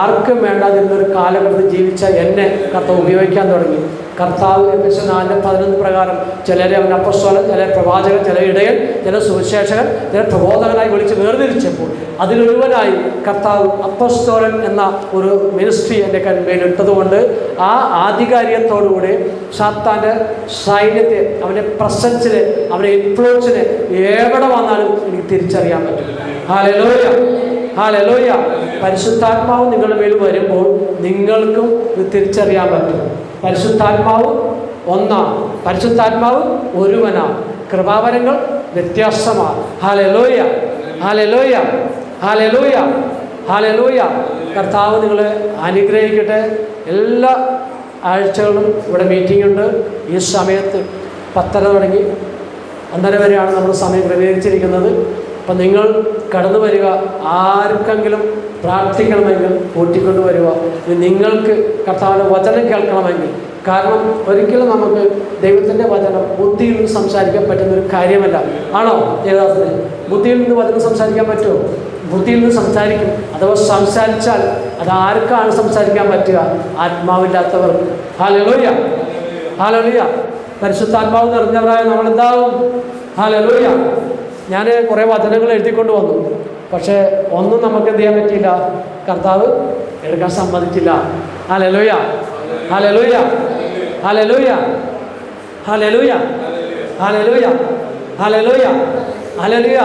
ആർക്കും വേണ്ടാതിരുന്നൊരു കാലഘട്ടത്തിൽ ജീവിച്ച എന്നെ കർത്താവ് ഉപയോഗിക്കാൻ തുടങ്ങി. കർത്താവ് എഫെസ്യർ 4:11 പ്രകാരം ചിലരെ അവൻ അപ്പസ്തോലൻ, ചിലർ പ്രവാചകൻ, ചില ഇടയൻ, ചില സുവിശേഷകൻ, ചില പ്രബോധകനായി വിളിച്ച് വേർതിരിച്ചപ്പോൾ അതിലൊരുവനായി കർത്താവ് അപ്പസ്തോലൻ എന്ന ഒരു മിനിസ്ട്രി എൻ്റെ മേലിട്ടതുകൊണ്ട് ആ ആധികാരികത്തോടുകൂടി സാത്താൻ്റെ സൈന്യത്തെ, അവൻ്റെ പ്രസൻസിനെ, അവൻ്റെ ഇൻഫ്ലുവൻസിനെ എവിടെ വന്നാലും എനിക്ക് തിരിച്ചറിയാൻ പറ്റും. ഹല്ലേലൂയ, ഹല്ലേലൂയ. പരിശുദ്ധാത്മാവ് നിങ്ങളുടെ മേൽ വരുമ്പോൾ നിങ്ങൾക്കും ഇത് തിരിച്ചറിയാൻ പറ്റും. പരിശുദ്ധാത്മാവ് ഒന്നാണ്, പരിശുദ്ധാത്മാവ് ഒരുവനാണ്, കൃപാവരങ്ങൾ വ്യത്യാസമാണ്. ഹല്ലേലൂയ, ഹല്ലേലൂയ, ഹല്ലേലൂയ, ഹല്ലേലൂയ. കർത്താവ് നിങ്ങളെ അനുഗ്രഹിക്കട്ടെ. എല്ലാ ആഴ്ചകളും ഇവിടെ മീറ്റിംഗ് ഉണ്ട്. ഈ സമയത്ത് 10:30 തുടങ്ങി 1:30 വരെയാണ് നമ്മൾ സമയം ക്രമീകരിച്ചിരിക്കുന്നത്. അപ്പം നിങ്ങൾ കടന്നു വരിക. ആർക്കെങ്കിലും പ്രാർത്ഥിക്കണമെങ്കിൽ കൂട്ടിക്കൊണ്ട് വരിക. നിങ്ങൾക്ക് കർത്താവിൻ്റെ വചനം കേൾക്കണമെങ്കിൽ, കാരണം ഒരിക്കലും നമുക്ക് ദൈവത്തിൻ്റെ വചനം ബുദ്ധിയിൽ നിന്ന് സംസാരിക്കാൻ പറ്റുന്നൊരു കാര്യമല്ല. ആണോ ദേവദാസനെ? ബുദ്ധിയിൽ നിന്ന് വചനം സംസാരിക്കാൻ പറ്റുമോ? ബുദ്ധിയിൽ നിന്ന് സംസാരിക്കും. അഥവാ സംസാരിച്ചാൽ അത് ആർക്കാണ് സംസാരിക്കാൻ പറ്റുക? ആത്മാവില്ലാത്തവർക്ക്. ഹല്ലേലൂയ, ഹല്ലേലൂയ. പരിശുദ്ധാത്മാവ് നിറഞ്ഞവരായ നമ്മളെന്താവും? ഹല്ലേലൂയ. ഞാൻ കുറേ വചനങ്ങൾ എഴുതിക്കൊണ്ട് വന്നു, പക്ഷേ ഒന്നും നമുക്ക് എന്ത് ചെയ്യാൻ പറ്റിയില്ല, കർത്താവ് എടുക്കാൻ സമ്മതിച്ചില്ല. ഹല്ലേലൂയ, ഹല്ലേലൂയ, ഹല്ലേലൂയ, ഹല്ലേലൂയ, ഹല്ലേലൂയ, ഹല്ലേലൂയ, ഹല്ലേലൂയ,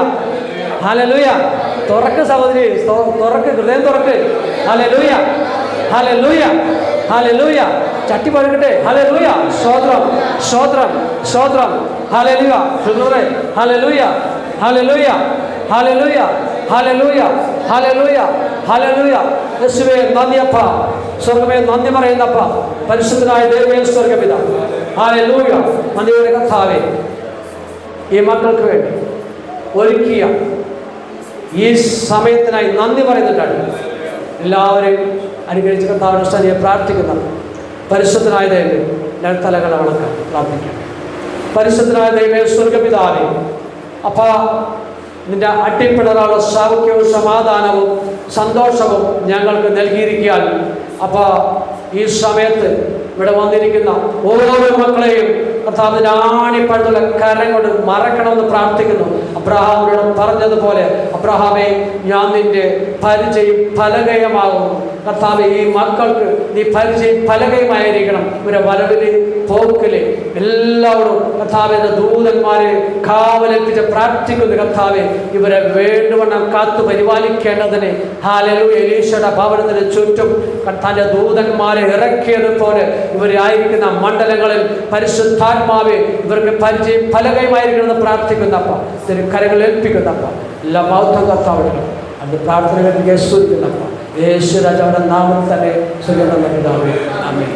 ഹല്ലേലൂയ. തുറക്ക് സഹോദരി, തുറക്ക്, ഹൃദയം തുറക്ക്. ഹല്ലേലൂയ, ഹല്ലേലൂയ, ഹല്ലേലൂയ. ചട്ടി പഴുകട്ടെ. ഹല്ലേലൂയ, സ്തോത്രം, സ്തോത്രം, സ്തോത്രം. ഹല്ലേലൂയ, ഹല്ലേലൂയ, ഹല്ലേലൂയ, ഹല്ലേലൂയ, ഹല്ലേലൂയ, ഹല്ലേലൂയ, ഹല്ലേലൂയ. യേശുവേ നന്ദിയപ്പ, സ്വർഗ്ഗമേ നന്ദി പറയുന്നപ്പ, പരിശുദ്ധനായ ദൈവമേ സ്വർഗ്ഗപിതാവേ, ഹല്ലേലൂയ. നന്ദിയുടെ കർത്താവേ, ഈ മക്കൾക്ക് വേണ്ടി ഒരുക്കിയ ഈ സമയത്തിനായി നന്ദി പറയുന്നിട്ടാണ് എല്ലാവരെയും അനുഗ്രഹിച്ച കർത്താവിനെ സ്തുതിയെ പ്രാർത്ഥിക്കുന്നത്. പരിശുദ്ധനായ ദൈവമേ, ഞാൻ തലകളെ വണക്കാം, പ്രാർത്ഥിക്കാം. പരിശുദ്ധനായ ദൈവമേ സ്വർഗ്ഗപിതാവേ, അപ്പ നിന്റെ അട്ടിപ്പിടറാനുള്ള സൗഖ്യവും സമാധാനവും സന്തോഷവും ഞങ്ങൾക്ക് നൽകിയിരിക്കാൻ അപ്പ ഈ സമയത്ത് ഇവിടെ വന്നിരിക്കുന്ന ഓരോ മക്കളെയും കർത്താവിൻ്റെ ആണിപ്പഴുതുള്ള കരം കൊണ്ട് മറക്കണമെന്ന് പ്രാർത്ഥിക്കുന്നു. അബ്രഹാമിനോട് പറഞ്ഞതുപോലെ, അബ്രഹാമേ, ഞാൻ നിന്റെ പരിചയം ഫലകയമാകുന്നു. കർത്താവെ, ഈ മക്കൾക്ക് നീ പരിചയം ഫലകയമായിരിക്കണം. ഇവരെ വരവില് പോക്കില് എല്ലാവരും കർത്താവിൻ്റെ ദൂതന്മാരെ കാവലേൽപ്പിച്ച് പ്രാർത്ഥിക്കുന്നു. കർത്താവെ, ഇവരെ വേണ്ടുവണ്ണം കാത്തു പരിപാലിക്കേണ്ടതിന് ഹല്ലേലൂയ. എലീശയുടെ ഭവനത്തിന് ചുറ്റും തൻ്റെ ദൂതന്മാരെ ഇറക്കിയതുപോലെ ഇവരായിരിക്കുന്ന മണ്ഡലങ്ങളിൽ പരിശുദ്ധാത്മാവെ ഇവർക്ക് പരിചയം ഫലകയമായിരിക്കണമെന്ന് പ്രാർത്ഥിക്കുന്നപ്പ, ഇതിന് കരങ്ങൾ ഏൽപ്പിക്കുന്നപ്പ, എല്ലാ ബൗദ്ധ കർത്താവിനും അത് പ്രാർത്ഥനകൾ യേശുവിനപ്പ, യേശു രാജാവിന്റെ നാമത്തിൽ തന്നെ സുഖം. ആമേൻ.